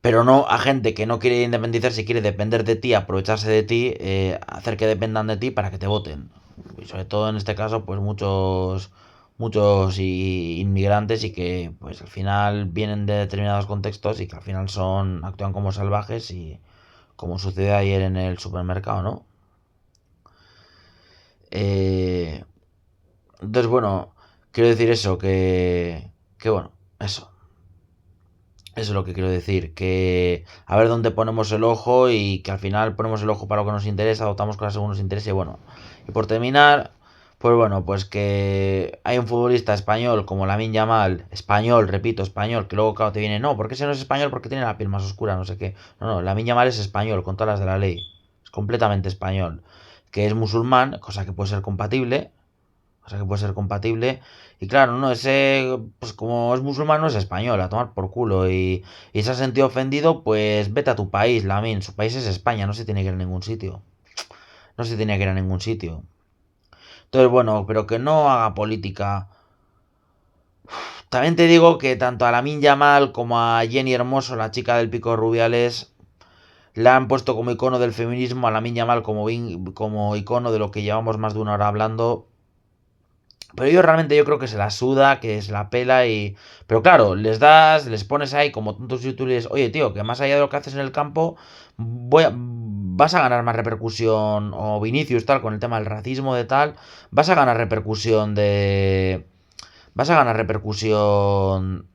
Pero no a gente que no quiere independizarse y quiere depender de ti, aprovecharse de ti, hacer que dependan de ti para que te voten. Y sobre todo en este caso, pues muchos inmigrantes y que pues al final vienen de determinados contextos y que al final actúan como salvajes y como sucede ayer en el supermercado, ¿no? Eh, entonces, bueno, quiero decir eso, que bueno, eso. Eso es lo que quiero decir, que a ver dónde ponemos el ojo y que al final ponemos el ojo para lo que nos interesa, adoptamos cosas según nos interesa y bueno. Y por terminar, pues bueno, pues que hay un futbolista español como Lamine Yamal, español, repito, español, que luego claro te viene, no, porque ese no es español porque tiene la piel más oscura, no sé qué. No, no, Lamine Yamal es español, con todas las de la ley. Es completamente español. Que es musulmán, cosa que puede ser compatible, y claro, no, ese, pues como es musulmán, no es español, a tomar por culo. Y se ha sentido ofendido, pues vete a tu país, Lamin. Su país es España, no se tiene que ir a ningún sitio. No se tiene que ir a ningún sitio. Entonces, bueno, pero que no haga política. También te digo que tanto a Lamin Yamal como a Jenny Hermoso, la chica del pico Rubiales, la han puesto como icono del feminismo, a Lamin Yamal como icono de lo que llevamos más de una hora hablando. Pero yo creo que se la suda, que se la pela y... Pero claro, les pones ahí como tontos y tú les... Oye, tío, que más allá de lo que haces en el campo, vas a ganar más repercusión, o Vinicius tal, con el tema del racismo de tal, vas a ganar repercusión de... Vas a ganar repercusión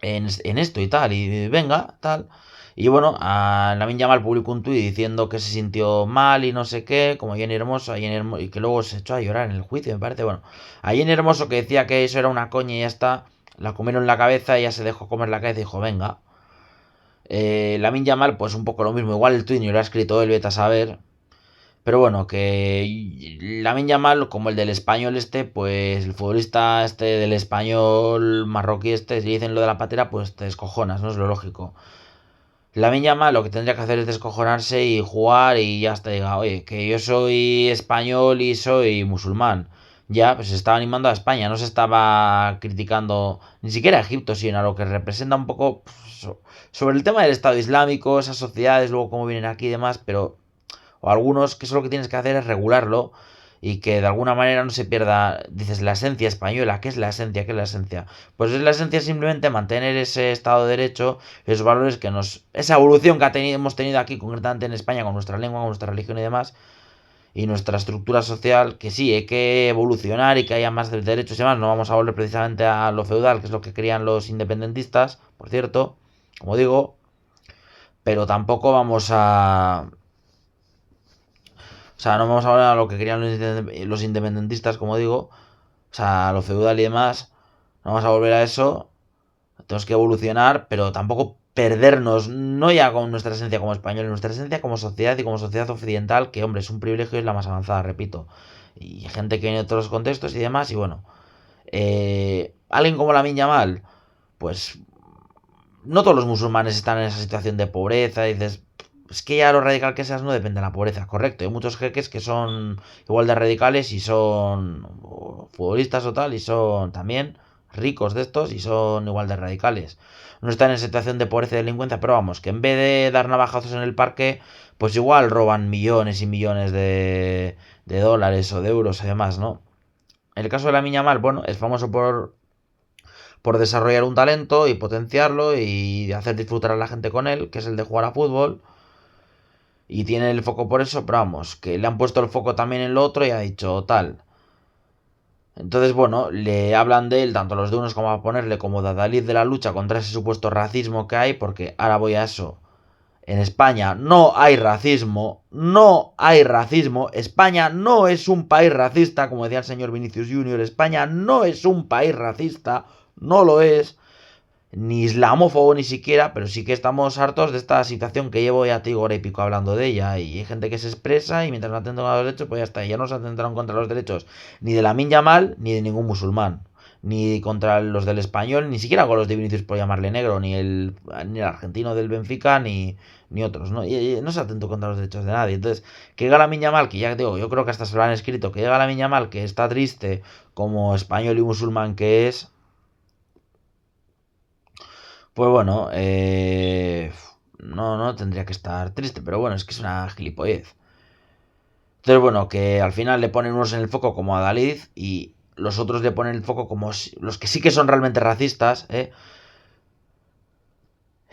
en esto y tal, y venga, tal. Y bueno, a Lamine Yamal publicó un tuit diciendo que se sintió mal y no sé qué, como Jenny Hermoso, y que luego se echó a llorar en el juicio, me parece. Bueno, a Jenny Hermoso que decía que eso era una coña y ya está, la comieron en la cabeza, y ya se dejó comer la cabeza y dijo, venga. Lamine Yamal, pues un poco lo mismo, igual el tuit ni lo ha escrito él, vete a saber. Pero bueno, que Lamine Yamal, como el del español este, pues el futbolista este del español marroquí este, si dicen lo de la patera, pues te descojonas, ¿no? Es lo lógico. Lamine Yamal lo que tendría que hacer es descojonarse y jugar y ya hasta diga, oye, que yo soy español y soy musulmán. Ya, pues se estaba animando a España, no se estaba criticando ni siquiera a Egipto, sino a lo que representa un poco pues, sobre el tema del Estado Islámico, esas sociedades, luego cómo vienen aquí y demás, pero o algunos que eso lo que tienes que hacer es regularlo y que de alguna manera no se pierda, dices, la esencia española. ¿Qué es la esencia? ¿Qué es la esencia? Pues es la esencia simplemente mantener ese Estado de Derecho, esos valores que nos... esa evolución que hemos tenido aquí concretamente en España con nuestra lengua, con nuestra religión y demás, y nuestra estructura social, que sí, hay que evolucionar y que haya más derechos y demás. No vamos a volver precisamente a lo feudal, que es lo que querían los independentistas, por cierto, como digo, pero tampoco vamos a... O sea, no vamos a hablar a lo que querían los independentistas, como digo. O sea, a lo feudal y demás. No vamos a volver a eso. Tenemos que evolucionar, pero tampoco perdernos, no ya con nuestra esencia como español, nuestra esencia como sociedad y como sociedad occidental, que hombre, es un privilegio y es la más avanzada, repito. Y gente que viene de otros contextos y demás, y bueno. Alguien como la Yamal, pues no todos los musulmanes están en esa situación de pobreza, y dices, es que ya lo radical que seas no depende de la pobreza, correcto. Hay muchos jeques que son igual de radicales y son futbolistas o tal, y son también ricos de estos y son igual de radicales. No están en situación de pobreza y delincuencia, pero vamos, que en vez de dar navajazos en el parque, pues igual roban millones y millones de dólares o de euros y demás, ¿no? En el caso de la Mal, bueno, es famoso por desarrollar un talento y potenciarlo y hacer disfrutar a la gente con él, que es el de jugar a fútbol. Y tiene el foco por eso, pero vamos, que le han puesto el foco también en lo otro y ha dicho tal. Entonces, bueno, le hablan de él, tanto los de unos como a ponerle como de Adalid de la lucha contra ese supuesto racismo que hay, porque ahora voy a eso. En España no hay racismo, no hay racismo. España no es un país racista, como decía el señor Vinicius Junior. España no es un país racista, no lo es. Ni islamófobo ni siquiera, pero sí que estamos hartos de esta situación que llevo ya, tío, hora y pico hablando de ella. Y hay gente que se expresa y mientras no atentan a los derechos, pues ya está. Ya no se atentaron contra los derechos ni de Lamine Yamal ni de ningún musulmán. Ni contra los del español, ni siquiera con los de Vinicius por llamarle negro, ni el argentino del Benfica, ni otros, ¿no? Y no se atentó contra los derechos de nadie. Entonces, que llega Lamine Yamal, que ya digo, yo creo que hasta se lo han escrito, que llega Lamine Yamal, que está triste como español y musulmán que es, pues bueno, no tendría que estar triste, pero bueno, es que es una gilipollez. Entonces, bueno, que al final le ponen unos en el foco como a Dalid y los otros le ponen el foco como los que sí que son realmente racistas,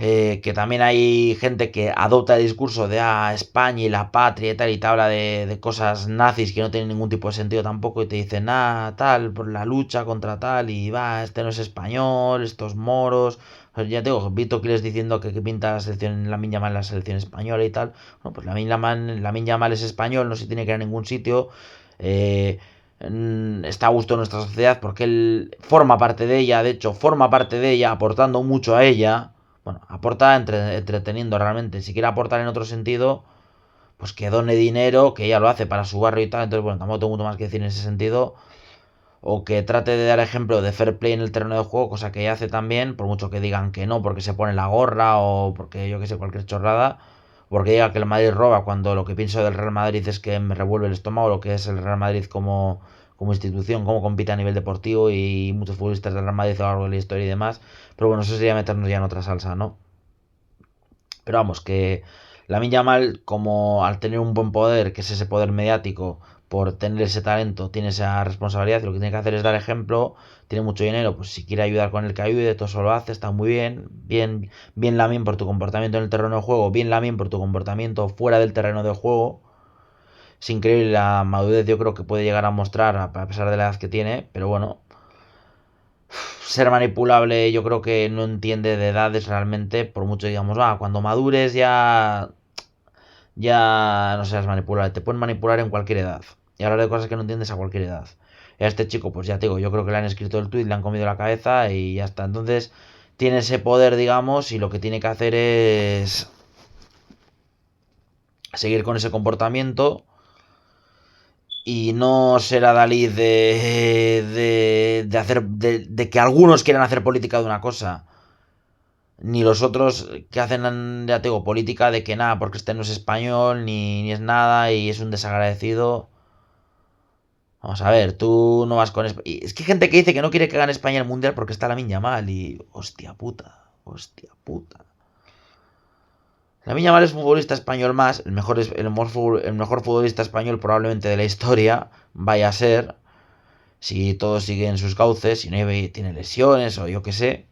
Que también hay gente que adopta el discurso de España y la patria y tal, y te habla de cosas nazis que no tienen ningún tipo de sentido tampoco, y te dicen, tal, por la lucha contra tal, y este no es español, estos moros. Pues ya tengo, Vito Quiles diciendo que pinta la selección, Lamine Yamal en la selección española y tal. Bueno, pues Lamine Yamal es español, no se tiene que ir a ningún sitio. Eh, Está a gusto en nuestra sociedad porque él forma parte de ella, de hecho, forma parte de ella, aportando mucho a ella. Bueno, aporta entreteniendo realmente. Si quiere aportar en otro sentido, pues que done dinero, que ella lo hace para su barrio y tal. Entonces, bueno, tampoco tengo mucho más que decir en ese sentido. O que trate de dar ejemplo de fair play en el terreno de juego, cosa que ella hace también, por mucho que digan que no, porque se pone la gorra o porque yo que sé, cualquier chorrada. Porque diga que el Madrid roba cuando lo que pienso del Real Madrid es que me revuelve el estómago lo que es el Real Madrid como institución, cómo compite a nivel deportivo y muchos futbolistas del Real Madrid a lo largo de la historia y demás. Pero bueno, eso sería meternos ya en otra salsa, ¿no? Pero vamos, que Lamine Yamal, como al tener un buen poder, que es ese poder mediático, por tener ese talento, tiene esa responsabilidad, y lo que tiene que hacer es dar ejemplo, tiene mucho dinero, pues si quiere ayudar con el que ayude, todo eso lo hace, está muy bien, bien Lamine por tu comportamiento en el terreno de juego, bien Lamine por tu comportamiento fuera del terreno de juego. Es increíble la madurez, yo creo que puede llegar a mostrar, a pesar de la edad que tiene, pero bueno, ser manipulable yo creo que no entiende de edades realmente, por mucho digamos, cuando madures ya no seas manipulable, te pueden manipular en cualquier edad y hablar de cosas que no entiendes a cualquier edad. Y a este chico, pues ya te digo, yo creo que le han escrito el tweet, le han comido la cabeza y ya está. Entonces, tiene ese poder, digamos, y lo que tiene que hacer es seguir con ese comportamiento y no ser adalid de hacer de que algunos quieran hacer política de una cosa, ni los otros que hacen, ya te digo, política de que nada, porque este no es español, ni es nada, y es un desagradecido. Vamos a ver, tú no vas con España. Es que hay gente que dice que no quiere que gane España el mundial porque está Lamine Yamal, y hostia puta, hostia puta. Lamine Yamal es un futbolista español más, el mejor futbolista español probablemente de la historia, vaya a ser, si todo sigue en sus cauces, si no tiene lesiones o yo qué sé.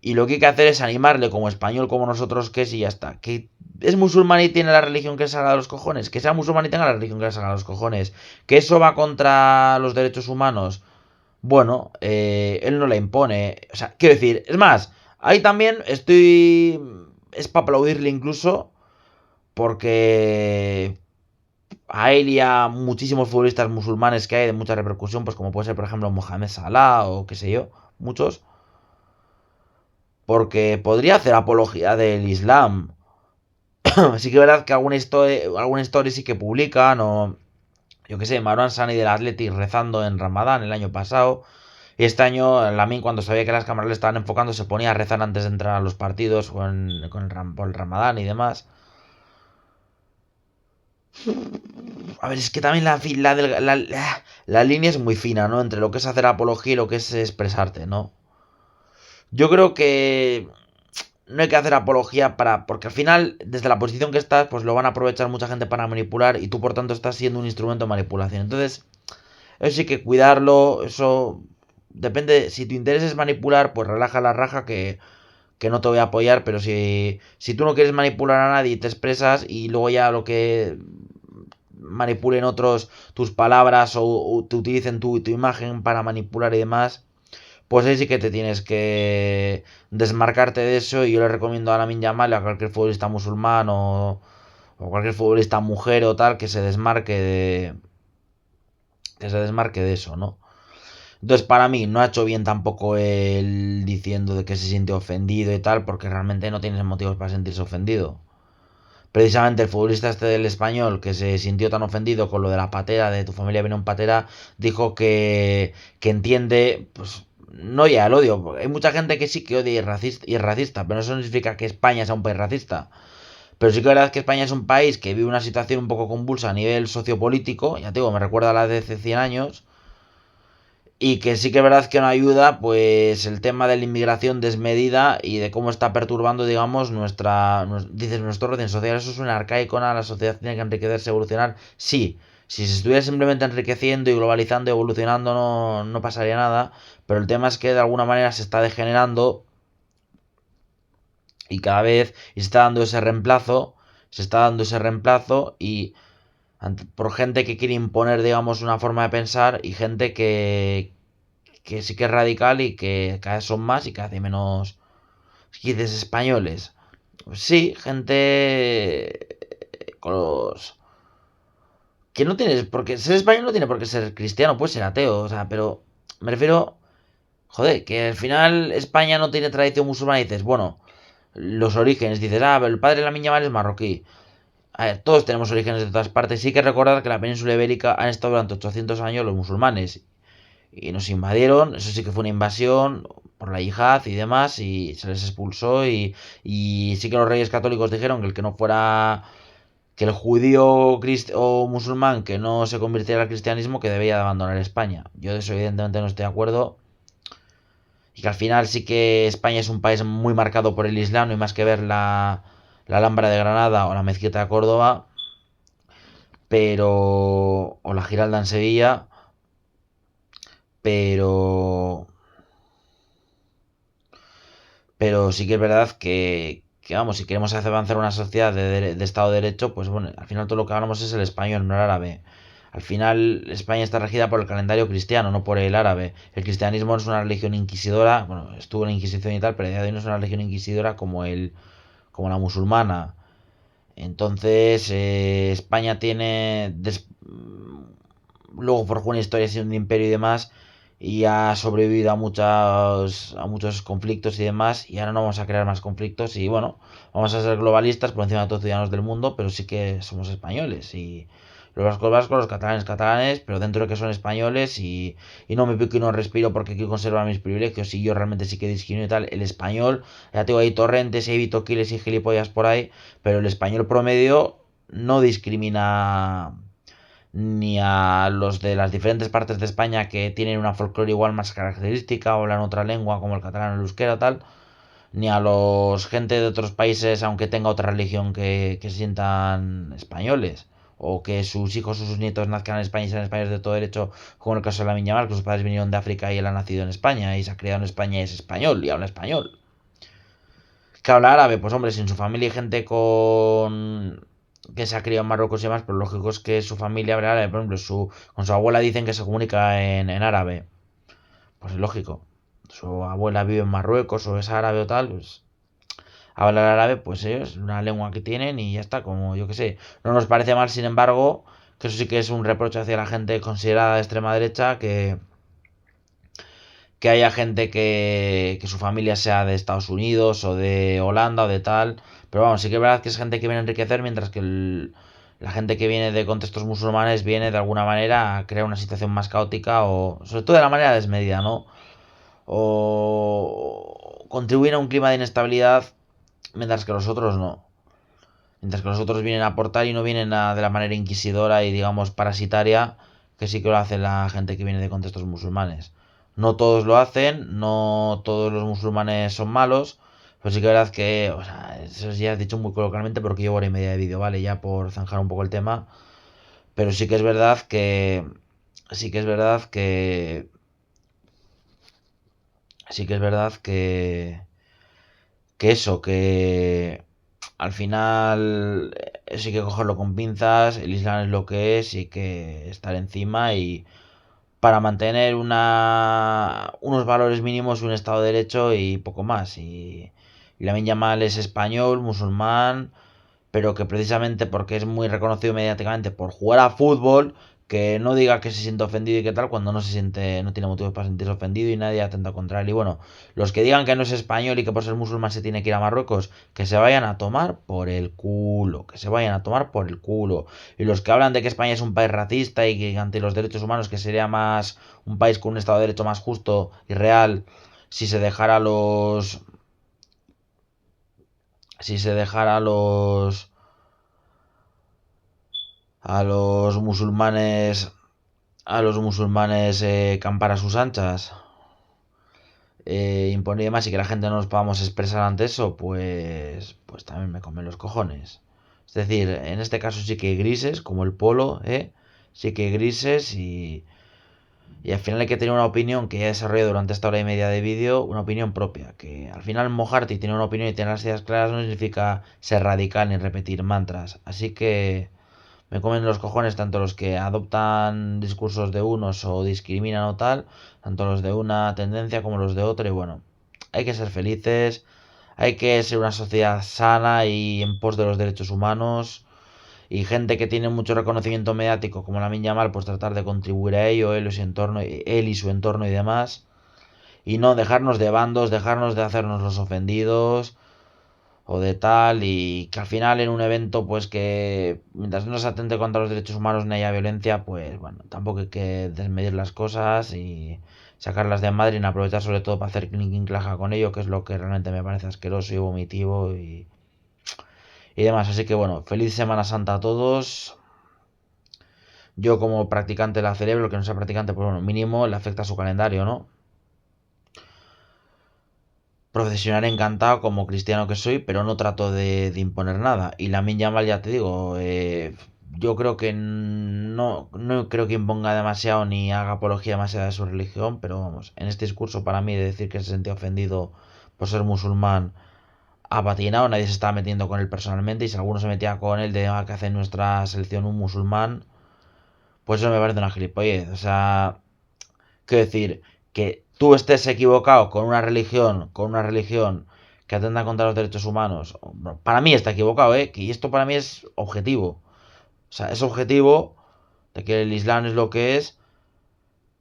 Y lo que hay que hacer es animarle como español, como nosotros, que es y ya está. Que es musulmán y tiene la religión que le salga de los cojones. Que sea musulmán y tenga la religión que le salga de los cojones. Que eso va contra los derechos humanos. Bueno, él no la impone. O sea, quiero decir, es más, ahí también estoy... Es para aplaudirle incluso, porque a él y a muchísimos futbolistas musulmanes que hay de mucha repercusión, pues como puede ser, por ejemplo, Mohamed Salah o qué sé yo, muchos, porque podría hacer apología del Islam. Sí que es verdad que alguna story sí que publican, o yo que sé, Marwan Sani del Athletic rezando en Ramadán el año pasado. Y este año, Lamin, cuando sabía que las cámaras le estaban enfocando, se ponía a rezar antes de entrar a los partidos por el Ramadán y demás. A ver, es que también la línea es muy fina, ¿no? Entre lo que es hacer apología y lo que es expresarte, ¿no? Yo creo que no hay que hacer apología porque al final, desde la posición que estás, pues lo van a aprovechar mucha gente para manipular y tú por tanto estás siendo un instrumento de manipulación. Entonces, eso hay que cuidarlo, eso depende, si tu interés es manipular, pues relaja la raja que no te voy a apoyar, pero si tú no quieres manipular a nadie, te expresas y luego ya lo que manipulen otros tus palabras o te utilicen tu imagen para manipular y demás, pues ahí sí que te tienes que desmarcarte de eso. Y yo le recomiendo a Lamine Yamal, a cualquier futbolista musulmán o cualquier futbolista mujer o tal, que se desmarque de eso, ¿no? Entonces, para mí, no ha hecho bien tampoco él diciendo de que se siente ofendido y tal, porque realmente no tienes motivos para sentirse ofendido. Precisamente el futbolista este del Español, que se sintió tan ofendido con lo de la patera, de tu familia viene un patera, dijo que entiende, pues, no ya el odio, porque hay mucha gente que sí que odia y es racista, pero eso no significa que España sea un país racista. Pero sí que es verdad que España es un país que vive una situación un poco convulsa a nivel sociopolítico, ya te digo, me recuerda a la de hace 100 años, y que sí que es verdad que no ayuda, pues el tema de la inmigración desmedida y de cómo está perturbando, digamos, dices, nuestro orden social. Eso es un arcaico, la sociedad tiene que enriquecerse, evolucionar. Sí, si se estuviera simplemente enriqueciendo y globalizando y evolucionando no pasaría nada, pero el tema es que de alguna manera se está degenerando Y cada vez se está dando ese reemplazo, y por gente que quiere imponer, digamos, una forma de pensar y gente que sí que es radical y que cada vez son más y cada vez hay menos, ¿qué dices? Españoles. Pues sí, gente con los... Que no tienes, porque ser español no tiene por qué ser cristiano, puede ser ateo, o sea, pero me refiero, joder, que al final España no tiene tradición musulmana y dices, bueno, los orígenes, dices, el padre de la Miña Mal es marroquí. A ver, todos tenemos orígenes de todas partes. Sí que recordar que la península ibérica han estado durante 800 años los musulmanes y nos invadieron. Eso sí que fue una invasión por la yihad y demás y se les expulsó. Y sí que los reyes católicos dijeron que el que no fuera, que el judío o musulmán que no se convirtiera al cristianismo, que debía de abandonar España. Yo de eso evidentemente no estoy de acuerdo. Y que al final sí que España es un país muy marcado por el Islam, no hay más que ver la Alhambra de Granada o la Mezquita de Córdoba, pero... o la Giralda en Sevilla, pero... pero sí que es verdad que vamos, si queremos hacer avanzar una sociedad de Estado de Derecho, pues bueno, al final todo lo que hablamos es el español, no el árabe. Al final España está regida por el calendario cristiano, no por el árabe. El cristianismo no es una religión inquisidora, bueno, estuvo en la Inquisición y tal, pero a día de hoy no es una religión inquisidora como la musulmana. Entonces, España tiene, luego forjó una historia siendo un imperio y demás, y ha sobrevivido a muchos conflictos y demás, y ahora no vamos a crear más conflictos, y bueno, vamos a ser globalistas por encima de todos los ciudadanos del mundo, pero sí que somos españoles, y los vascos vascos, los catalanes catalanes, pero dentro de que son españoles, y no me pico y no respiro porque quiero conservar mis privilegios, y yo realmente sí que discrimino y tal, el español, ya tengo ahí torrentes, hay bitoquiles y gilipollas por ahí, pero el español promedio no discrimina ni a los de las diferentes partes de España que tienen una folclore igual más característica o hablan otra lengua como el catalán o el euskera tal, ni a los gente de otros países aunque tenga otra religión que se sientan españoles o que sus hijos o sus nietos nazcan en España y sean españoles de todo derecho, como en el caso de la Miña Mar, que sus padres vinieron de África y él ha nacido en España y se ha criado en España y es español y habla español. ¿Que habla árabe? Pues hombre, si en su familia hay gente con que se ha criado en Marruecos y demás, pero lo lógico es que su familia hable árabe. Por ejemplo, con su abuela dicen que se comunica en árabe. Pues es lógico. Su abuela vive en Marruecos o es árabe o tal, pues hablar árabe, pues ellos, es una lengua que tienen y ya está, como yo que sé. No nos parece mal, sin embargo, que eso sí que es un reproche hacia la gente considerada de extrema derecha, que haya gente que su familia sea de Estados Unidos o de Holanda o de tal. Pero vamos, sí que es verdad que es gente que viene a enriquecer, mientras que la gente que viene de contextos musulmanes viene de alguna manera a crear una situación más caótica o sobre todo de la manera desmedida, ¿no? O contribuir a un clima de inestabilidad, mientras que los otros no. Mientras que los otros vienen a aportar y no vienen de la manera inquisidora y digamos parasitaria que sí que lo hace la gente que viene de contextos musulmanes. No todos lo hacen, no todos los musulmanes son malos, pero sí que es verdad que, o sea, eso ya he dicho muy coloquialmente porque llevo hora y media de vídeo, ¿vale? Ya por zanjar un poco el tema, pero sí que es verdad sí que es verdad sí que es verdad que eso, que al final sí que cogerlo con pinzas, el Islam es lo que es y que estar encima y para mantener unos valores mínimos, un Estado de Derecho y poco más. Y Lamine Yamal es español, musulmán, pero que precisamente porque es muy reconocido mediáticamente por jugar a fútbol, que no diga que se siente ofendido y qué tal, cuando no se siente, no tiene motivos para sentirse ofendido y nadie atenta contra él. Y bueno, los que digan que no es español y que por ser musulmán se tiene que ir a Marruecos, que se vayan a tomar por el culo, que se vayan a tomar por el culo. Y los que hablan de que España es un país racista y que ante los derechos humanos que sería más un país con un Estado de Derecho más justo y real si se dejara si se dejara a los musulmanes campar a sus anchas, imponer más y que la gente no nos podamos expresar ante eso, pues también me comen los cojones. Es decir, en este caso sí que hay grises, como el polo, sí que hay grises Y al final hay que tener una opinión que ya he desarrollado durante esta hora y media de vídeo, una opinión propia. Que al final mojarte y tener una opinión y tener las ideas claras no significa ser radical ni repetir mantras. Así que me comen los cojones tanto los que adoptan discursos de unos o discriminan o tal, tanto los de una tendencia como los de otra. Y bueno, hay que ser felices, hay que ser una sociedad sana y en pos de los derechos humanos. Y gente que tiene mucho reconocimiento mediático, como Lamine Yamal, pues tratar de contribuir a ello, él y su entorno, él y su entorno y demás. Y no dejarnos de bandos, dejarnos de hacernos los ofendidos o de tal, y que al final en un evento, pues que mientras no se atente contra los derechos humanos ni haya violencia, pues bueno, tampoco hay que desmedir las cosas y sacarlas de madre y aprovechar sobre todo para hacer clinking claja con ello, que es lo que realmente me parece asqueroso y vomitivo y demás. Así que bueno, feliz Semana Santa a todos. Yo como practicante la celebro, el que no sea practicante, pues bueno, mínimo le afecta a su calendario, ¿no? Profesional encantado como cristiano que soy, pero no trato de imponer nada. Y Lamine Yamal, ya te digo, yo creo que no creo que imponga demasiado ni haga apología demasiada de su religión, pero vamos, en este discurso para mí de decir que se sentía ofendido por ser musulmán ha patinado, nadie se estaba metiendo con él personalmente y si alguno se metía con él de que hace nuestra selección un musulmán, pues eso me parece una gilipollez. O sea, quiero decir, que tú estés equivocado con una religión que atenta contra los derechos humanos, bueno, para mí está equivocado, ¿eh? Y esto para mí es objetivo. O sea, es objetivo de que el Islam es lo que es,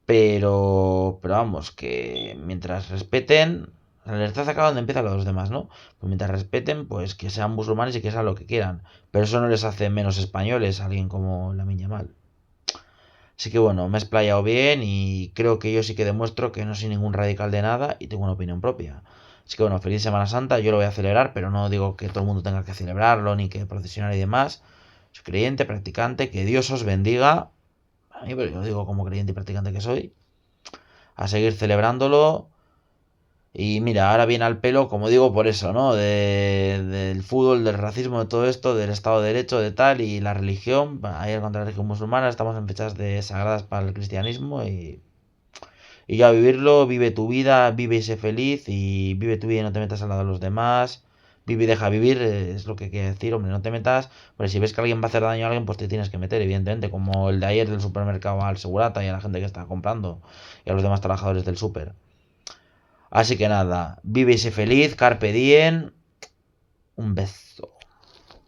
pero vamos, que mientras respeten, la libertad acaba donde empieza los demás, ¿no? Pues mientras respeten, pues que sean musulmanes y que sean lo que quieran. Pero eso no les hace menos españoles a alguien como Lamine Yamal. Así que bueno, me he explayado bien y creo que yo sí que demuestro que no soy ningún radical de nada y tengo una opinión propia. Así que bueno, feliz Semana Santa, yo lo voy a celebrar, pero no digo que todo el mundo tenga que celebrarlo ni que procesionar y demás. Soy creyente, practicante, que Dios os bendiga. A mí, pero yo lo digo como creyente y practicante que soy. A seguir celebrándolo. Y mira, ahora viene al pelo, como digo, por eso, ¿no? Del fútbol, del racismo, de todo esto, del Estado de Derecho, de tal, y la religión. Ahí contra la religión musulmana, estamos en fechas de sagradas para el cristianismo y ya vivirlo, vive tu vida, vive y sé feliz, y vive tu vida y no te metas al lado de los demás. Vive y deja vivir, es lo que quiere decir, hombre, no te metas. Hombre, si ves que alguien va a hacer daño a alguien, pues te tienes que meter, evidentemente, como el de ayer del supermercado al segurata y a la gente que está comprando y a los demás trabajadores del súper. Así que nada, vive y sé feliz, carpe diem, un beso.